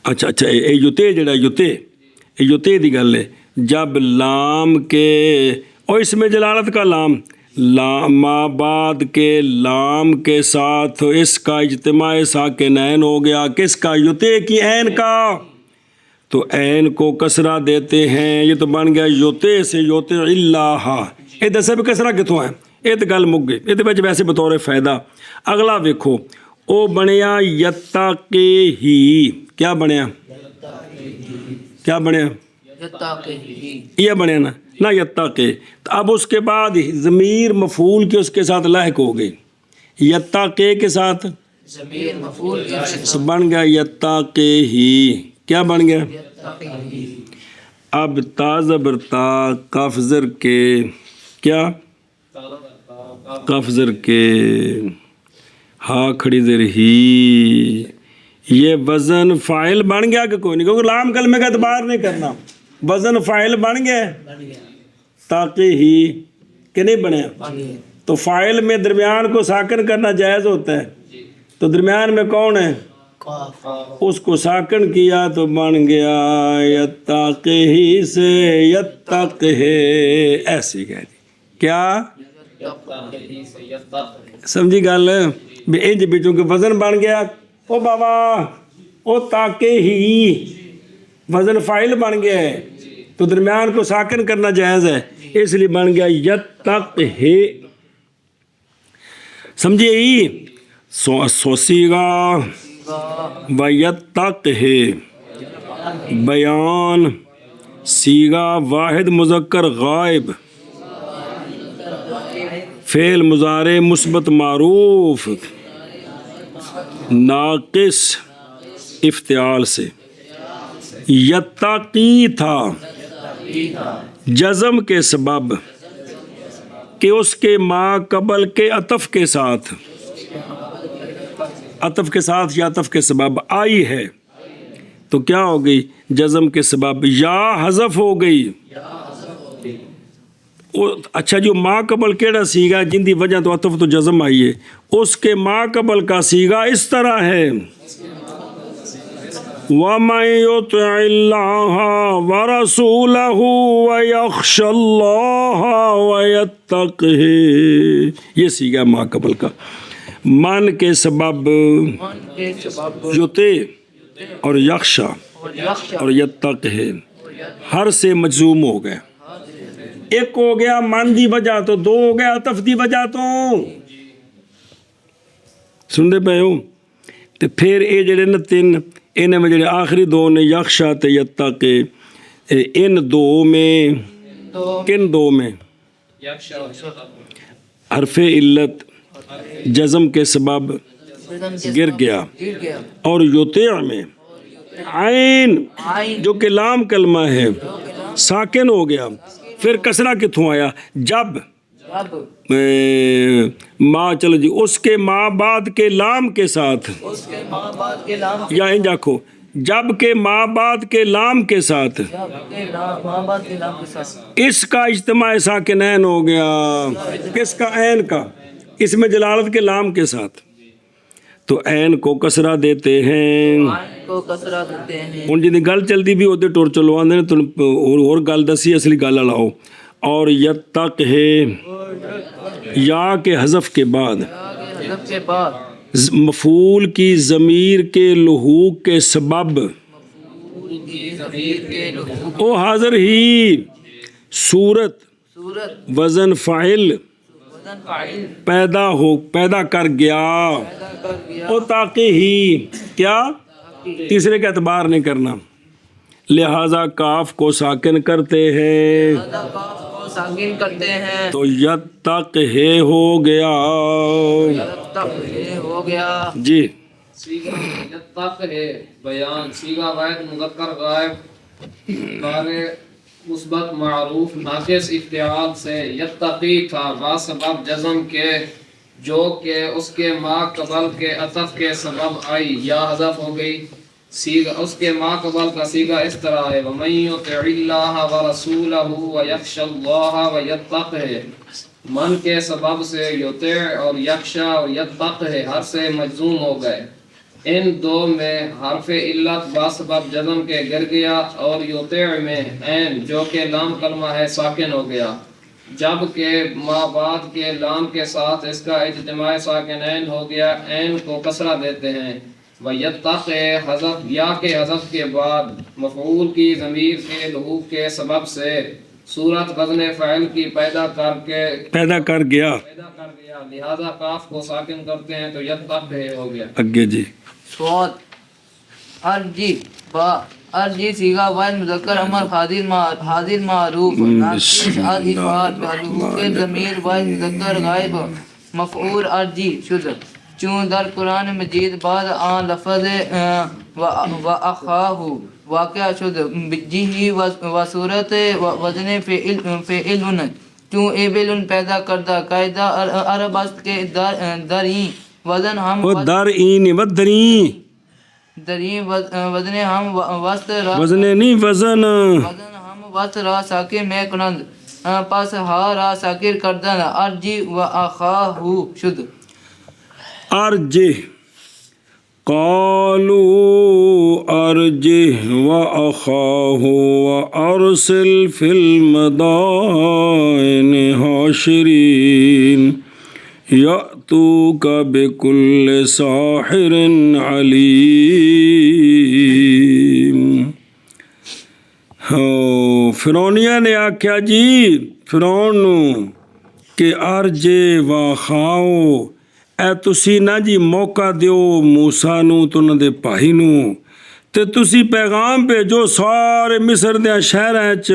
اچھا یہ یوتے جڑا یوتے دی گل ہے جب لام کے اور اس میں جلالت کا لام ما بعد کے لام کے ساتھ اس کا اجتماع ساکنین ہو گیا کس کا یوتے کی عین کا تو عین کو کسرہ دیتے ہیں یہ تو بن گیا یوتے سے یوتے اللہ یہ دسے بھی کسرہ کتوں ہے یہ تو گل مک گئی یہ ویسے بطور فائدہ اگلا ویکھو او بنیا یتقی ہی کیا بنیا یہ بنیا نا یتقی تو اب اس کے بعد ضمیر مفعول کے اس کے ساتھ لاحق ہو گئی یتقی کے ساتھ بن گیا یتقی ہی کیا بن گیا اب تا زبر تا کاف زر کے کیا کاف زر کے ہا کھڑی زر ہی یہ وزن فاعل بن گیا کہ کوئی نہیں کیونکہ لام کلمے کا اعتبار نہیں کرنا وزن فاعل بن گیا تاکہ ہی کہ نہیں بنیا تو فاعل میں درمیان کو ساکن کرنا جائز ہوتا ہے تو درمیان میں کون ہے اس کو ساکن کیا تو بن گیا یتقی سے یتقی ایسی کہہ دی کیا سمجھی گل انج بھی چونکہ وزن بن گیا او بابا او تاکہ ہی وزن فاعل بن گیا ہے تو درمیان کو ساکن کرنا جائز ہے اس لیے بن گیا یتقی سمجھے ہی سوسیگا و یتقی بیان سیگا واحد مذکر غائب فعل مضارع مثبت معروف ناقص افتعال سے یتقی تھا جزم کے سبب کہ اس کے ما قبل کے عطف کے ساتھ یا عطف کے سبب آئی ہے تو کیا ہو گئی جزم کے سبب یا حذف ہو گئی اچھا جو ما قبل کیڑا سیگا جن دی وجہ تو عطف تو جزم آئی ہے اس کے ما قبل کا سیگا اس طرح ہے وَمَن يُطِعِ اللَّهَ وَرَسُولَهُ وَيَخْشَ اللَّهَ وَيَتَّقْهِ یہ سیگا ما قبل کا من کے سبب یُطِع اور یخشا اور یتقی ہر سے مجزوم ہو گئے ایک ہو گیا من دی وجہ تو دو ہو گیا عطف دی وجہ تو سن دے پے ہو تے پھر اے جڑے نا تین انہیں میں جڑے آخری دو نے یخشا تے یتقی ان دو میں کن دو میں حرف علت جزم کے سبب گر گیا اور یطیع میں عین جو کہ لام کلمہ ہے ساکن ہو گیا پھر کسرہ کتھوں آیا جب ما چلو جی اس کے ما بعد کے لام کے ساتھ یا انج آکھو جب کے ما بعد کے لام کے ساتھ اس کا اجتماع ساکنین ہو گیا کس کا عین کا اس میں جلالت کے لام کے ساتھ تو عین کو کسرہ دیتے ہیں ان جی گل چلتی بھی ہوتے ٹور چلو آندے تو اور گل دسی اصلی گل لاؤ اور یتقی یا کے حذف کے بعد مفعول کی ضمیر کے لحوق کے سبب او حاضر ہی صورت وزن فاعل پیدا کر گیا او تاکہ ہی کیا تیسرے کا اعتبار نہیں کرنا لہذا کاف کو ساکن کرتے ہیں تو یتقی ہو گیا جی یتقی بیان سیغہ واحد مذکر غائب بارے مثبت معروف ناقص افتعال سے یتقی تھا با سبب جزم کے جو کہ اس کے ما قبل کے عطف کے سبب آئی یا حذف ہو گئی سیگا اس کے ماقبل کا سیگا اس طرح ہے وَمَن يُطِعِ اللَّهَ وَرَسُولَهُ وَيَخْشَ اللَّهَ وَيَتَّقْهِ من کے سبب سے یطع اور یخشا اور یتق ہے ہر سے مجزوم ہو گئے ان دو میں حرف علت باسبب جزم کے گر گیا اور یطع میں عین جو کہ لام کلمہ ہے ساکن ہو گیا جبکہ ما بعد کے لام کے ساتھ اس کا اجتماع ساکنین ہو گیا عین کو کسرہ دیتے ہیں وَيَتَّقِ حذف یا کے حذف کے بعد مفعول کی ضمیر کے لحوق کے سبب سے صورت وزن فعل کی پیدا کر گیا لہذا کاف کو ساکن کرتے ہیں تو یتق ہو گیا اگے جی سوال ارجی با ارجی سیغہ واحد مذکر امر حاضر معروف ناقص الافعال بحروف کے ضمیر واحد مذکر غائب مفعول ارجی شد چون در قرآن مجید بعد آن لفظ و اخاہ واقع شد جی و صورت وزن فعل چون ایبل پیدا کردہ قاعدہ عرب است کے درین وزن ہم درین وزن ہم وسط وزن ہم وسط را ساکر میں کنند پس ہا را ساکر کردن ارجی و اخاہ شد ارجہ قالوا ارجہ واخاہ وارسل فی المدائن حاشرین یأتوک بکل ساحر علیم. فرعونیہ نے آکھیا جی فرعون کہ ارجہ واخاہ اے تسی نا جی موقع دیو موسیٰ نو تو انہاں دے بھائی نو تے تسی پیغام بھیجو سارے مصر دے شہراں وچ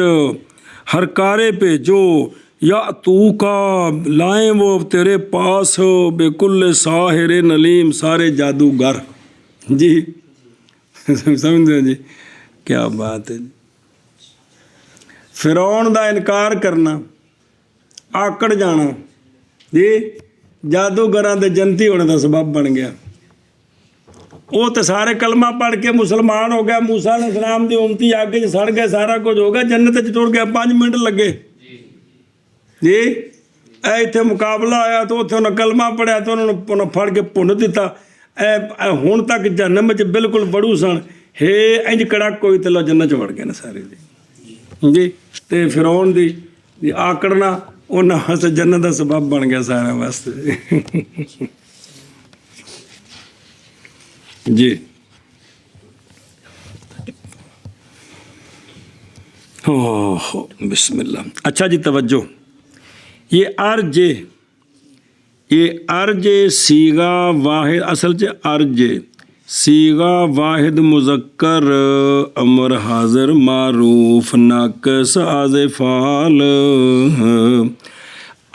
ہرکارے بھیجو یا تو کا لائیں وہ تیرے پاس بکل ساحر علیم سارے جادوگر جی سمجھتے ہیں جی کیا بات ہے. فرعون دا انکار کرنا آکڑ جانا جی جادوگراں دے جنتی ہونے دا سبب بن گیا. وہ تو سارے کلمہ پڑھ کے مسلمان ہو گیا موسیٰ علیہ السلام دی امتی آگے سڑ گئے سارا کچھ ہو گیا جنت وچ ٹر گیا 5 منٹ لگے جی اے ایتھے مقابلہ آیا تو اتنے انہیں کلمہ پڑھیا تو انہوں نے پھڑ کے بھن دیتا اے ہن تک جہنم وچ بالکل بڑو سن ہے انج کڑک کوئی تے لو جنت وڑ گئے نا سارے جی تے فرعون دی آکڑنا انہاں واسطے جنت دا سبب بن گیا سارے واسطے جی. بسم اللہ. اچھا جی توجہ یہ ارج سیغہ واحد اصل چ ارج سیغہ واحد مذکر امر حاضر معروف ناقص از فعال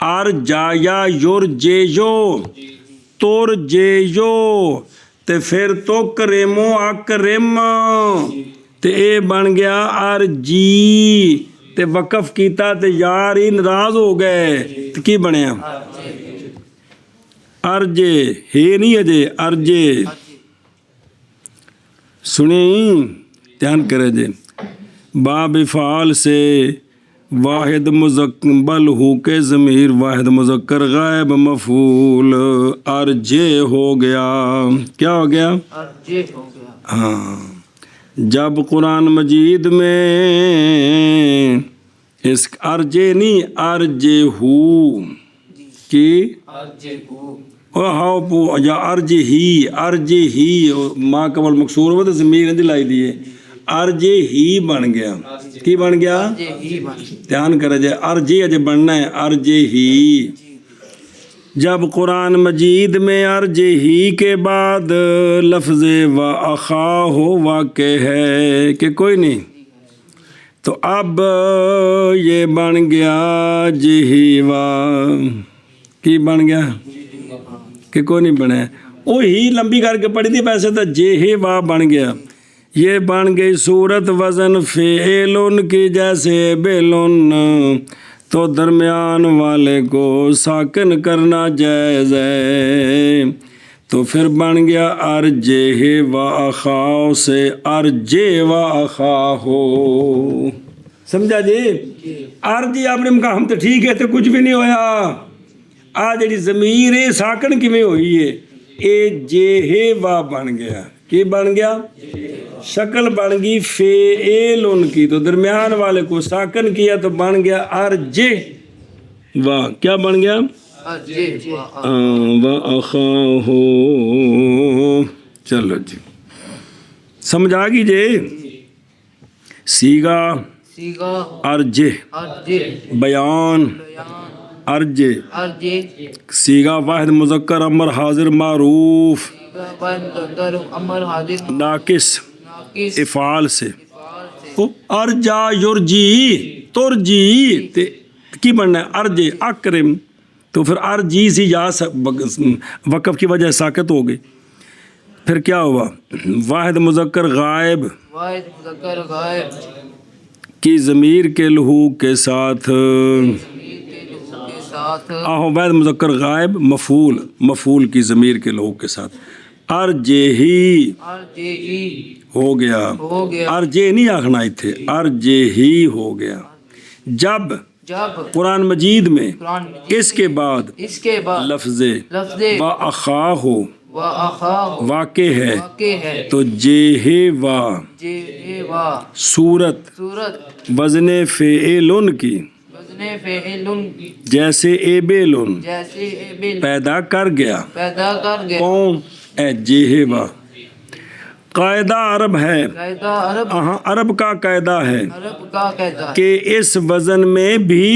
ارجایا یرجیو ترجیو تے پھر تو کریمو اکرم تے اے بن گیا ارجی تے وقف کیتا تے یار ہی ناراض ہو گئے تے کی بنیا ارجے ہے نہیں اجے ارجے سنیں دھیان کرے جے باب فعال سے واحد مذکر ہو کے ضمیر واحد مذکر غائب مفعول ارجے ہو گیا. کیا ہو گیا؟ ارجے ہو گیا. ہاں جب قرآن مجید میں اس ارجے نہیں ارجے ہو کی ارجے ہو یا ارجے ہی ماں قبل مقصور ہو تو ضمیر دی لائی دیے ارجے ہی بن گیا. کی بن گیا؟ دھیان کرے جائے ارجے اجے بننا ہے ارجے ہی. جب قرآن مجید میں ارجے ہی کے بعد لفظ و اخاہ واقع ہے کہ کوئی نہیں تو اب یہ بن گیا جہیوا. کی بن گیا کہ کوئی نہیں بنا وہی لمبی کر کے پڑھی تھی ویسے تو جہیوا بن گیا. یہ بن گئی صورت وزن فعلن کی جیسے بیلن تو درمیان والے کو ساکن کرنا جائز ہے. تو پھر بن گیا ارجہ و اخاہ سے ارجہ و اخاہ ہو. سمجھا جی؟ ارجی آپ نے کہا ہم تو ٹھیک ہے تو کچھ بھی نہیں ہویا. آ جڑی ضمیر ہے ساکن کیویں ہوئی ہے؟ اے جہ و بن گیا. کی بن گیا؟ شکل بن گئی فعل کی، تو درمیان والے کو ساکن کیا تو بن گیا ارجہ و. کیا بن گیا؟ و اخاہ. چلو جی سمجھ آ گئی جی. سیگا ارجہ بیان ارجہ سیگا واحد مذکر امر حاضر معروف ناقص افعال سے. ارجا یرجی ترجی کی بننا ہے ارجے اکرم، تو پھر ارجی سی یا وقف کی وجہ ساکت ہو گئی. پھر کیا ہوا؟ واحد مذکر غائب کی ضمیر کے لحوق کے ساتھ واحد مذکر غائب مفعول کی ضمیر کے لحوق کے ساتھ ارجہی ہو گیا. ارجہ نہیں آخنا اتھے، ارجہی ہو گیا. جب قرآن مجید میں اس کے بعد لفظ و اخاہ واقع ہے تو جہ و صورت وزن فعل کی جیسے ایبل پیدا کر گیا. کون؟ اے جہ و. قاعدہ عرب ہے، عرب کا قاعدہ ہے کہ اس وزن میں بھی،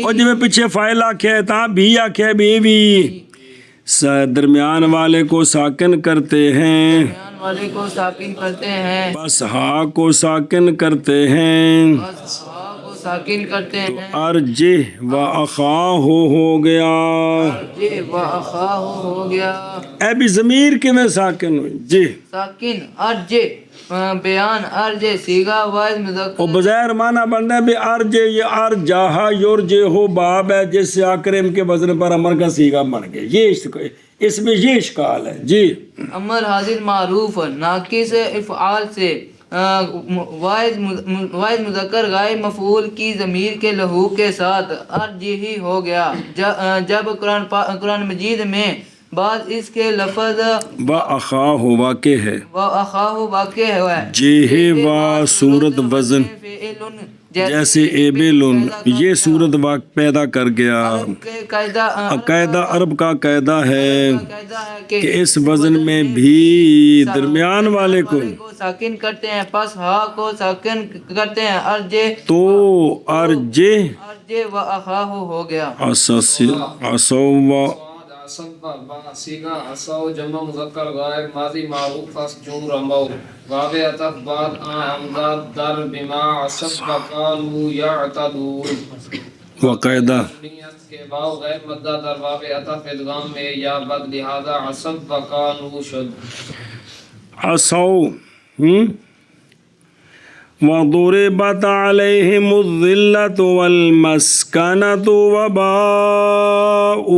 اور جب میں پیچھے فاعل آکھیا ہے تاں بھی آکھیا ہے بھی درمیان والے کو ساکن کرتے ہیں، بس ہا کو ساکن کرتے ہیں. تو ارجہ و اخاہ ہو گیا. اے بھی ضمیر کے میں ساکن ہوئی جی ساکن ارجہ بیان ارجہ سیگا واحد مذکر اور بظاہر معنی بننا ہے بھی ارجہ یہ ارجاہا یرجہ ہو باب ہے جس سے اکرم کے وزن پر امر کا سیگا بن گیا. یہ اس میں یہ اشکال ہے جی. امر حاضر معروف ناقص افعال سے واحد مذکر غائب مفعول کی ضمیر کے لحوق کے ساتھ ارجہی ہو گیا. جب قرآن مجید میں بعد اس کے لفظ و اخاہ واقع ہے، واقع ہے جہ و صورت وزن جیسے ایبل یہ صورت پیدا کر گیا. قاعدہ عرب کا قاعدہ ہے کہ اس وزن میں بھی درمیان والے کو ساکن کرتے ہیں، پس ہا کو ساکن کرتے ہیں ارجہ تو ارجہ و اخاہ ہو گیا. سیگا اسو جمع مذکر غائب ماضی معروف اسجور رمو واو عطف بعد امزاد در بما عصب وقالوا يعتدون. وقاعدہ نیت کے واو غیر مدہ در واو عطف ادغام میں یا بد لہذا عصب وقالوا شد. عصو وضربت عليهم الذلة والمسكنة وباءوا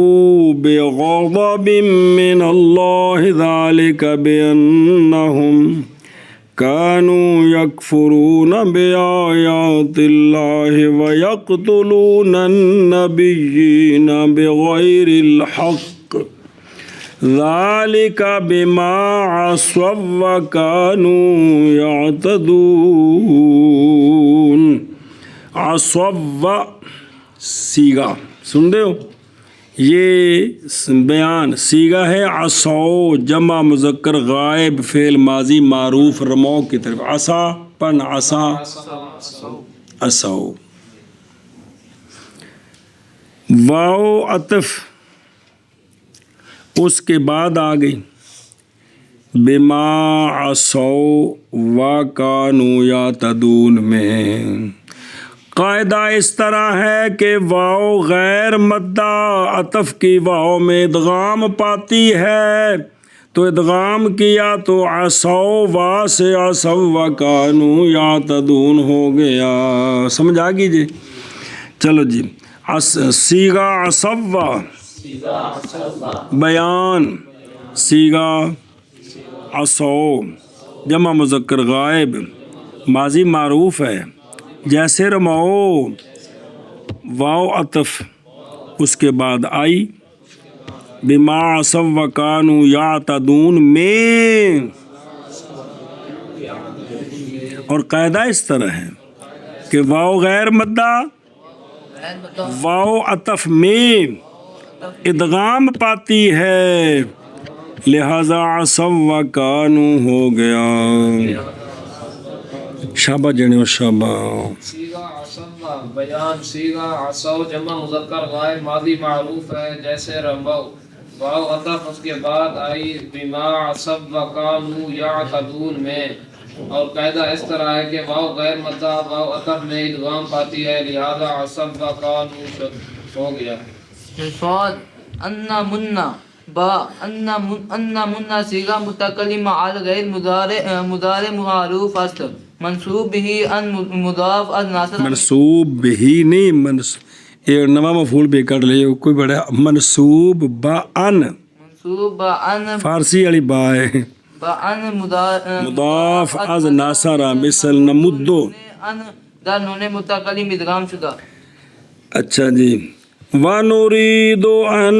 بغضب من الله ذلك بأنهم كانوا يكفرون بآيات الله ويقتلون النبيين بغير الحق ذالک بما عصوا وکانوا یعتدون. عصوا سیگا سن رہے ہو؟ یہ بیان سیگا ہے عصو جمع مذکر غائب فعل ماضی معروف رمو کی طرف. عصا پن عصا عصو. واو عطف اس کے بعد آ گئی بما عصوا وکانوا یعتدون میں. قاعدہ اس طرح ہے کہ واو غیر مدہ عطف کی واو میں ادغام پاتی ہے، تو ادغام کیا تو عصوا وا سے عصوا وکانوا یعتدون ہو گیا. سمجھ آ گئی جی؟ چلو جی. سیغہ عصوا بیان سیگا عصو جمع مذکر غائب ماضی معروف ہے جیسے رمو واو عطف اس کے بعد آئی بما عصوا وکانوا یعتدون میں اور قاعدہ اس طرح ہے کہ واو غیر مدہ واو عطف میں ادغام پاتی ہے لہذا عصوا وکانوا ہو گیا. شابہ جنو شابہ. سیغہ عصوا بیان سیغہ عصو جمع مذکر غائب ماضی معروف ہے جیسے رمو واو عطف اس کے بعد آئی بما عصوا وکانوا یعتدون میں اور قاعدہ اس طرح ہے کہ واو غیر مدہ واو عطف میں ادغام پاتی ہے لہذا عصوا وکانوا ہو گیا. صاد انا منا با انا منا صيغه متكلمه على غير مضارع معروف است منصوب به ان مضاف الناصر منصوب بھی نہیں یہ نواں مفعول بھی کر لے کوئی بڑا منصوب با ان منصوب با ان فارسی والی با ہے با ان مضاف از ناصرہ مثل نمدو ان در نون متکلم ادغام شدہ. اچھا جی وَنُرِيدُ أَن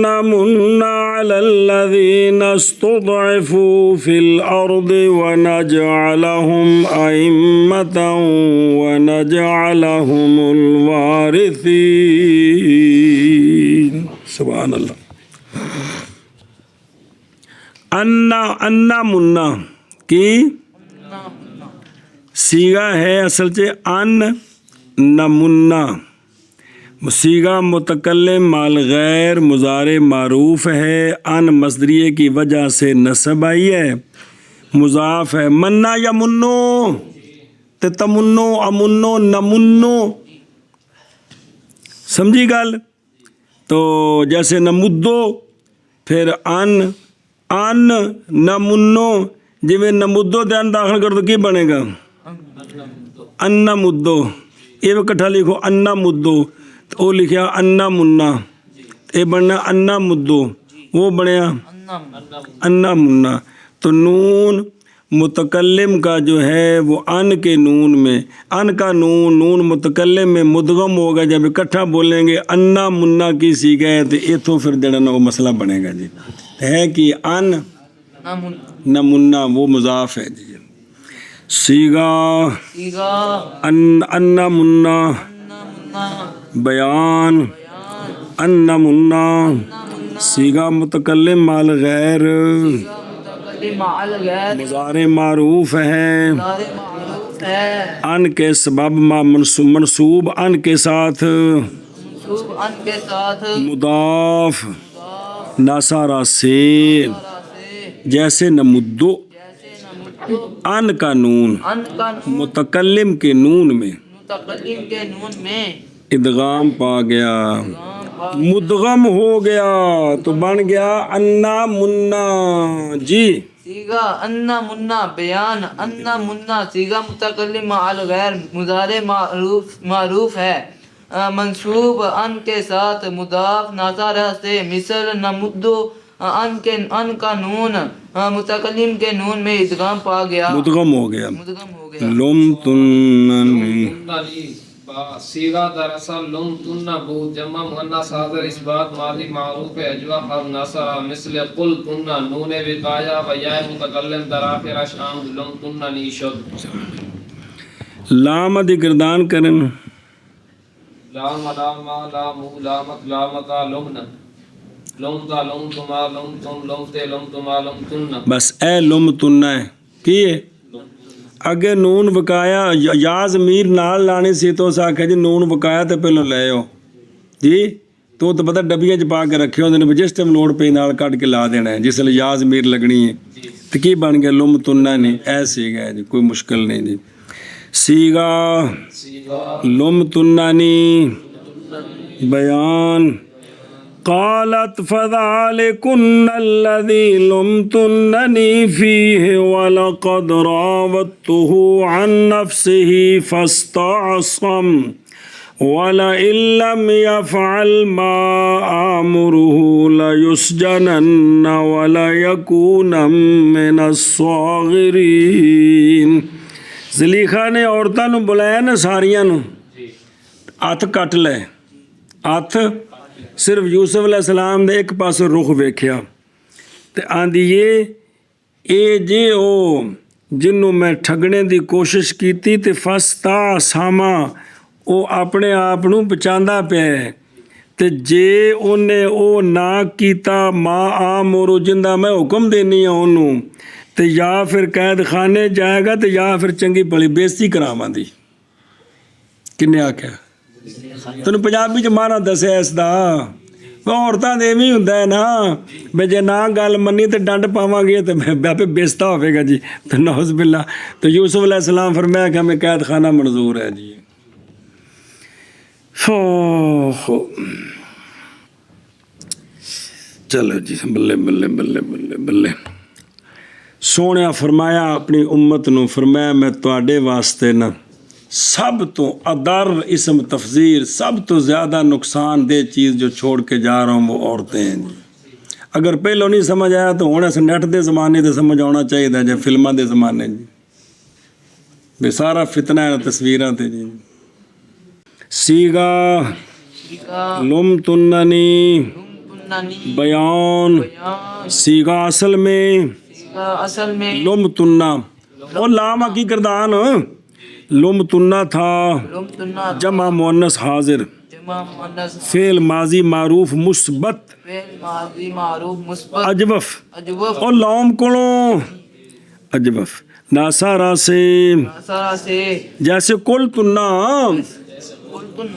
نَّمُنَّ عَلَى الَّذِينَ اسْتُضْعِفُوا فِي الْأَرْضِ وَنَجْعَلَهُمْ أَئِمَّةً وَنَجْعَلَهُمُ الْوَارِثِينَ. سبحان اللہ. انا منا کی سیگا ہے اصل سے ان نمنا صیغہ متکلم مال غیر مضارع معروف ہے ان مصدریے کی وجہ سے نصب آئی ہے مضاف ہے منا یا منو تے تمنو امنو نمنو سمجھی گل تو جیسے نمدو پھر ان نمنو جی میں نمدو دے ان داخل کر دو کی بنے گا ان مدو یہ کٹھا لکھو ان مدو تو وہ لکھیا انا منا یہ بننا انا مدو وہ بنیا انا منا. تو نون متکلم کا جو ہے وہ ان کے نون میں ان کا نون متکلم میں مدغم ہوگا جب اکٹھا بولیں گے انا منا کی سیکھا ہے تو اتھو پھر جڑا نا وہ مسئلہ بنے گا جی ہے کہ ان نمنا وہ مضاف ہے جی سیگا انا منا بیان ان منا سیغہ متکلم مال غیر مضارع معروف ہے ان کے سبب منصوب ان کے ساتھ مضاف ناصرہ سے جیسے نمدو ان کا نون متکلم کے نون میں ادغام پا گیا مدغم ہو گیا تو بن گیا انا منا جی. سیغہ انا منا بیان انا منا سیغہ متکلم علی غیر مضارع معروف ہے منصوب ان کے ساتھ مضاف ناصرہ سے مثل نمدو ان کا نون متکلم کے نون میں ادغام پا گیا مدغم ہو گیا لم تننی سیغہ دراصل لم تنبو جمع مؤنث حاضر اس بات ماضی معروف ہے اجوا اور ناصرہ مثل قل تن نون وقایا و یا متکلم در آخر شام لم تننی شد. لام دی گردان کرن لام لامو لامت لامتا لمن لمتا لمتما لمتم لمتے لمتما لمتن بس اے لم تنہ ہے کی ہے اگے نون وکایا یا ضمیر نال لانے سی تو آکھیا جی نون وکایا تے پہلو لے آؤ جی تو پتہ ڈبیاں چ پا کے رکھے ہوندے نے جس ٹائم لوڑ پئی نال کٹ کے لا دینا ہے جس لے یا ضمیر لگنی ہے تے کی بن گیا لم تنہ نہیں ایسے گیا جی کوئی مشکل نہیں جی. سیغہ لم تنہ نہیں بیان قالت فذلكن الذي لمتنني فيه ولقد راودته عن نفسه فاستعصم وَلَئِن لَّمْ يَفْعَلْ مَا آمُرُهُ لَيُسْجَنَنَّ وَلَيَكُونًا مِّنَ الصَّاغِرِينَ۔ زلیخا نے عورتوں نو بلایا نا ساریاں نو، ہاتھ کٹ لے، ہاتھ صرف یوسف علیہ السلام دے ایک پاس رخ ویکھیا تے آندی اے جے او جنوں میں ٹھگنے دی کوشش کیتی تے فستا ساما او اپنے آپ نو بچاندا پیا ہے تے جے اونے او نہ کیتا ما آمرو جندا میں حکم دینی ہوں اونوں تے یا پھر قید خانے جائے گا تے یا پھر چنگی بھلی بےزتی کراواں دی۔ کنے آکھیا تینوں پنجابی چ مانا دسیا اس دا، عورتاں دے ایویں ہوندا ہے نا بے جے نہ گل منی تے ڈنڈ پاواں گے تے باپے بےزتا ہوے گا جی، تے نعوذ باللہ۔ تو یوسف علیہ السلام فرمایا کہ ہمیں قید خانہ منظور ہے جی۔ چلو جی، بلے بلے بلے بلے بلے۔ سونیا فرمایا اپنی امت نو، فرمایا میں تواڈے واسطے نا سب تو ادر اسم تفضیل، سب تو زیادہ نقصان دہ چیز جو چھوڑ کے جا رہا ہوں وہ عورتیں ہیں جی۔ اگر پہلو نہیں سمجھ آیا تو ہوں اس نیٹ دے زمانے تے سمجھ آنا چاہیے جی، فلماں دے زمانے جی، بے سارا فتنہ ہے تصویراں تے جی۔ سیگا لم تننی بیان، سیگا اصل میں لم تننا، اور لام کی کردان لم تننا تھا جمع مؤنث حاضر، فعل ماضی معروف مثبت اجوف، اور لام کولوں اجوف ناسارا سے، جیسے کل تننا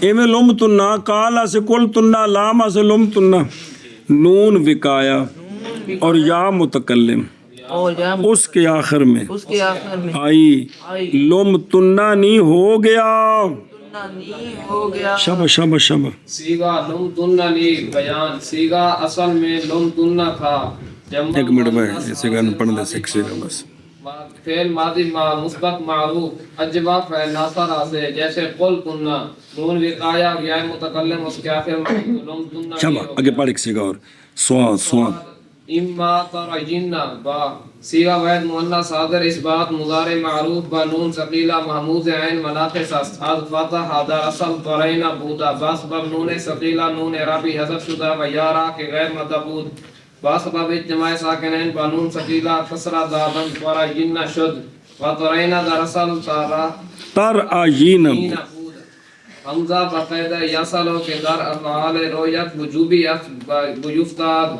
ایویں لم تننا، کالا سے کل تننا، لاما سے لم تننا، نون وقایا اور یا متکلم اس کے آخر میں آئی، لم تننا نہیں ہو گیا، شبہ شبہ شبہ۔ سیگا لم تننا نی بیان، سیگا اصل میں لم تننا تھا، ایک منٹ بھائی اسے گانا پڑھ دے سکھ سیگا بس۔ فعل ماضی مثبت معروف اجوف ہے ناصرہ سے، جیسے قل تننا، نون وقایا یا متکلم اس کے آخر میں، لم تننا شبہ آگے پڑھ ایک سیگا اور سواد سواد۔ اما ترجن با، سیگا واحد مؤنث حاضر، اس بات مضارع معروف با نون ثقیلہ محموز عین مناقص است، حذف فتح حدا اصل ترینا بودا، بسبب نون ثقیلہ نون اعرابی حذف شدہ و یارا کے غیر مدبود، بسبب اجتماع ساکنین با نون ثقیلہ کسرہ دادن ترجن شد و ترینا در اصل ترعین حمزہ بقیدہ یسلو کے در افعال رویت وجوبی یفتاد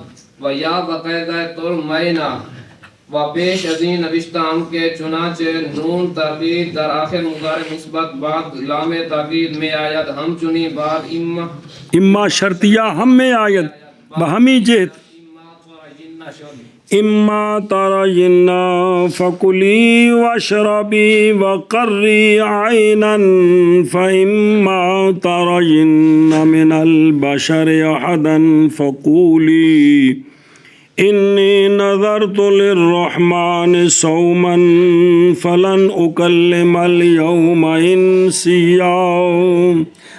و یا بقیدہ ترمینا و پیش ازین نوشتہ ہم کے چنانچہ نون تاکید در آخر مضارع مثبت بعد لام تاکید میں آید، ہم چنی بعد اما شرطیہ ہم میں آید بہمی جہت، اما ترین فکلی واشربی وقری عینا فاما ترین من البشر احدا فقولی انی نذرت للرحمن صوما فلن اکلم اليوم انسیا۔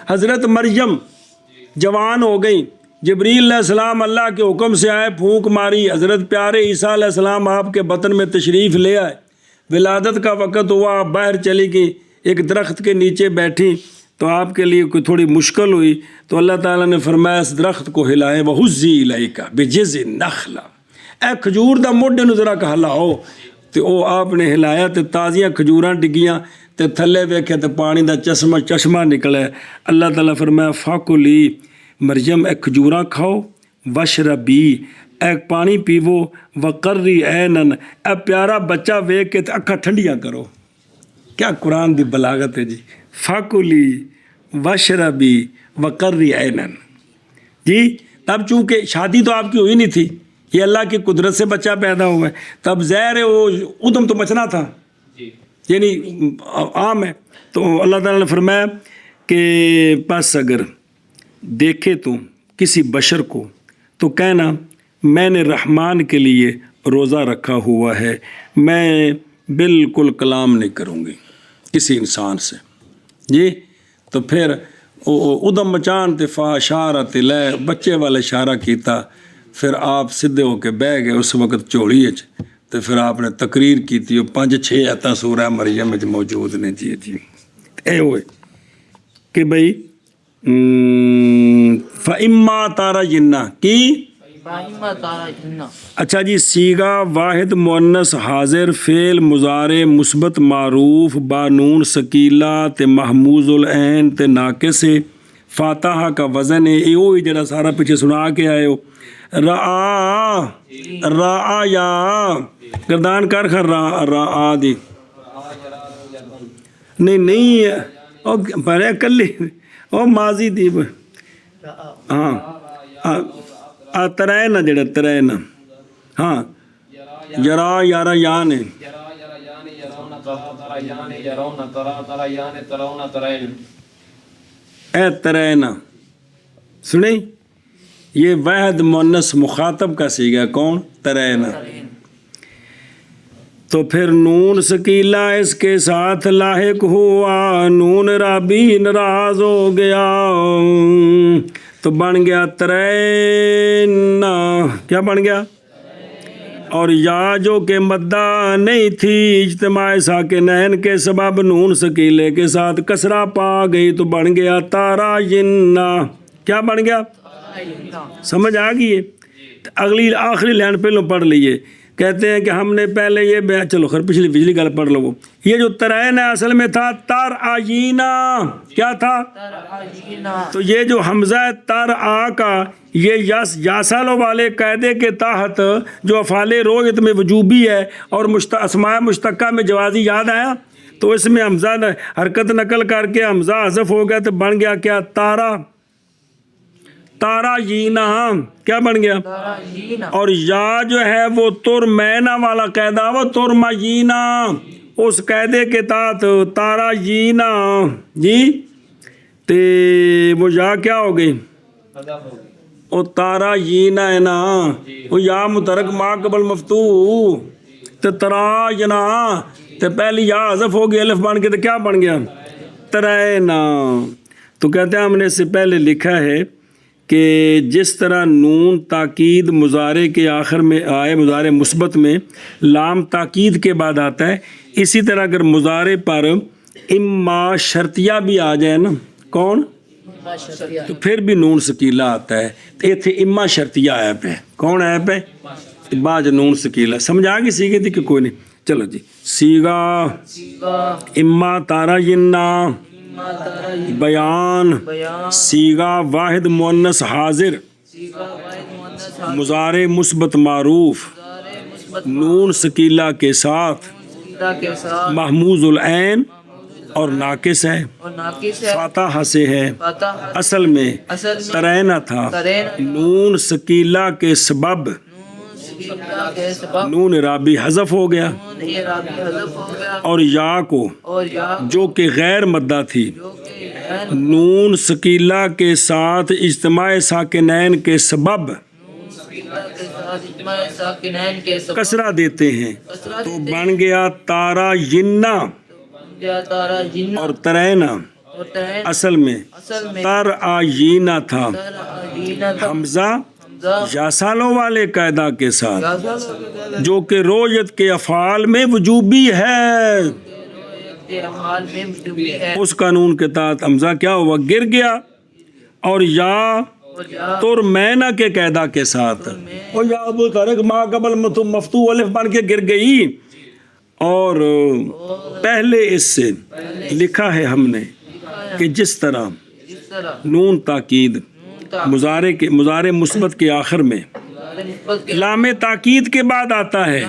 حضرت مریم جوان ہو گئی، جبریل علیہ السلام اللہ کے حکم سے آئے، پھونک ماری، حضرت پیارے عیسیٰ علیہ السلام آپ کے بطن میں تشریف لے آئے، ولادت کا وقت ہوا، آپ باہر چلی گئی، ایک درخت کے نیچے بیٹھی تو آپ کے لیے کوئی تھوڑی مشکل ہوئی تو اللہ تعالیٰ نے فرمایا اس درخت کو ہلائے، وَحُزِّي إِلَيْكَ بِجِذْعِ النَّخْلَةِ، اے کھجور دا موڈے نو ذرا کہ ہلاؤ، تو وہ آپ نے ہلایا تو تازیاں کھجوراں ڈگیاں تے تھلے ویکھے تو پانی دا چشمہ نکلے۔ اللہ تعالیٰ فرمایا فَكُلِي، مریم اے کھجوراں کھاؤ، وَاشْرَبِي اے پانی پیو، وَقَرِّ عَيْنًا اے پیارا بچہ ویکھ کے اکھاں ٹھنڈیاں کرو۔ کیا قرآن دی بلاغت ہے جی، فَكُلِي وَاشْرَبِي وَقَرِّ عَيْنًا جی۔ تب چونکہ شادی تو آپ کی ہوئی نہیں تھی، یہ اللہ کی قدرت سے بچہ پیدا ہوا ہے، تب ظاہر ہے وہ ادم تو بچنا تھا، یعنی عام ہے۔ تو اللہ تعالیٰ نے فرمایا کہ پس اگر دیکھے تو کسی بشر کو تو کہنا میں نے رحمان کے لیے روزہ رکھا ہوا ہے، میں بالکل کلام نہیں کروں گی کسی انسان سے جی۔ تو پھر ادم مچان تے فا اشارہ تے لے بچے والا اشارہ کیتا. پھر آپ سدھے ہو کے بہ گئے اس وقت چوڑی اچ تے پھر آپ نے تقریر کیتی. 5-6 آیتاں سورہ مریم وچ موجود نے. جی جی اے ہوئے کہ بھئی فَإِمَّا تَرَيِنَّ کی فَإِمَّا تَرَيِنَّ. اچھا جی سیغہ واحد مؤنث حاضر فعل مضارع مثبت معروف با نون ثقیلہ تے محموز العین تے ناقص ہے. فاتحہ کا وزن ہے یہ وہی جڑا سارا پیچھے سنا کے آئے ہو. را یا گردان کر خر را دی نہیں او پہلے کلی او ماضی دی ہاں ترائنا جڑا ترائنا ہاں یرا یارا یان ہے اے ترائنا سنیں یہ واحد مؤنث مخاطب کا صیغہ کون ترائنا. تو پھر نون ثقیلہ اس کے ساتھ لاحق ہوا نون رابی ناراض ہو گیا تو بن گیا ترینا. کیا بن گیا؟ اور یا جو کہ مدہ نہیں تھی اجتماع ساکنین کے سبب نون ثقیلے کے ساتھ کسرہ پا گئی تو بن گیا تارا جنہ. کیا بن گیا؟ سمجھ آ گئی ہے. اگلی آخری لائن پہلوں پڑھ لیے. کہتے ہیں کہ ہم نے پہلے یہ چلو خیر پچھلی گل پڑھ لو. یہ جو ترائن ہے اصل میں تھا تر آئینہ. کیا تھا؟ تو یہ جو حمزہ تر آ کا یہ یاسالو والے قاعدے کے تحت جو افعال رویت میں وجوبی ہے اور اسماء مشتقہ میں جوازی یاد آیا تو اس میں حمزہ حرکت نقل کر کے حمزہ حذف ہو گیا تو بن گیا کیا؟ تارا جینا. کیا بن گیا؟ اور یا جو ہے وہ ترمینا والا قاعدہ وہ ترمجینا اس قاعدے کے تحت تارا جینا جی تے وہ یا کیا ہو گئی؟ او تارا جینا ہے نا وہ یا مترک ما قبل مفتوح تے ترا جنا تے پہلی یا حذف ہو گئی الف بن کے تو کیا بن گیا؟ ترینا. تو کہتے ہیں ہم نے اس سے پہلے لکھا ہے کہ جس طرح نون تاکید مضارع کے آخر میں آئے مضارع مثبت میں لام تاکید کے بعد آتا ہے اسی طرح اگر مضارع پر اما شرطیہ بھی آ جائے نا کون تو پھر بھی نون ثقیلہ آتا ہے. تو ایتھے اما شرطیہ ایپ ہے. کون ایپ ہے؟ باج نون ثقیلہ. سمجھ آ گئی سیگے تھی کہ کوئی نہیں. چلو جی سیغہ اما تارا جنہ بیان سیغہ واحد مؤنث حاضر مضارع مثبت معروف نون ثقیلہ کے ساتھ محموز العین اور ناقص ہے فاتحہ سے ہے اصل میں ترائنا تھا نون ثقیلہ کے سبب نون رابی حذف ہو گیا اور یا کو جو کہ غیر مدہ تھی نون ثقیلہ کے ساتھ اجتماع ساکنین کے سبب کسرہ دیتے ہیں تو بن گیا تارا جنہ اور ترائنا اصل میں تر آئینہ تھا حمزہ یاسالو والے قاعدہ کے ساتھ جو کہ رویت کے افعال میں وجوبی ہے اس قانون کے تحت حمزہ کیا ہوا؟ گر گیا. اور یا ترمینا کے قاعدہ کے ساتھ اور یا ابو طارق ما قبل مفتوح الف بن کے گر گئی. اور پہلے اس سے لکھا ہے ہم نے کہ جس طرح نون تاکید مضارع مثبت کے آخر میں لام تاکید کے بعد آتا ہے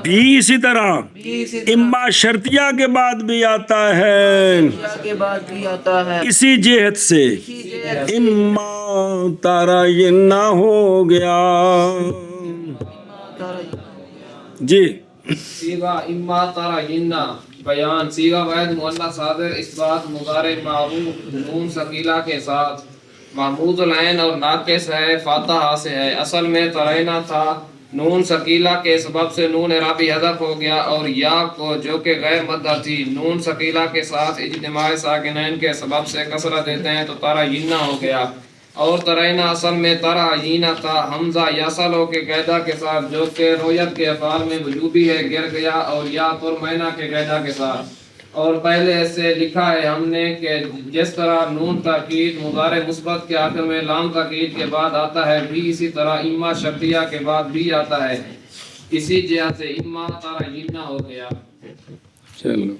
بھی اسی طرح اما شرطیہ کے بعد بھی آتا ہے اسی جہت سے اما ترائنا ہو گیا. جی سیغہ اما ترائنا بیان سیغہ واحد مؤنث حاضر اس بات مضارع معروف نون ثقیلہ کے ساتھ محمود العین اور ناقص ہے فاتحہ سے ہے اصل میں ترائنا تھا نون ثقیلہ کے سبب سے نون اعرابی حذف ہو گیا، اور یا کو جو کہ غیر مدہ تھی نون ثقیلہ کے ساتھ اجتماع ساکنین کے سبب سے کسرہ دیتے ہیں تو ترعینہ ہو گیا، اور ترعینہ اصل میں ترعینہ تھا، حمزہ یصلو کے قاعدہ کے ساتھ جو کہ رویت کے افعال میں وجوبی ہے گر گیا، اور یا ترمینہ کے قاعدہ کے ساتھ۔ اور پہلے سے لکھا ہے ہم نے کہ جس طرح نون تاکید مضارع مثبت کے آخر میں لام تاکید کے بعد آتا ہے بھی اسی طرح اما شرطیہ کے بعد بھی آتا ہے، اسی جہت سے اما ترعینہ ہو گیا۔ چلو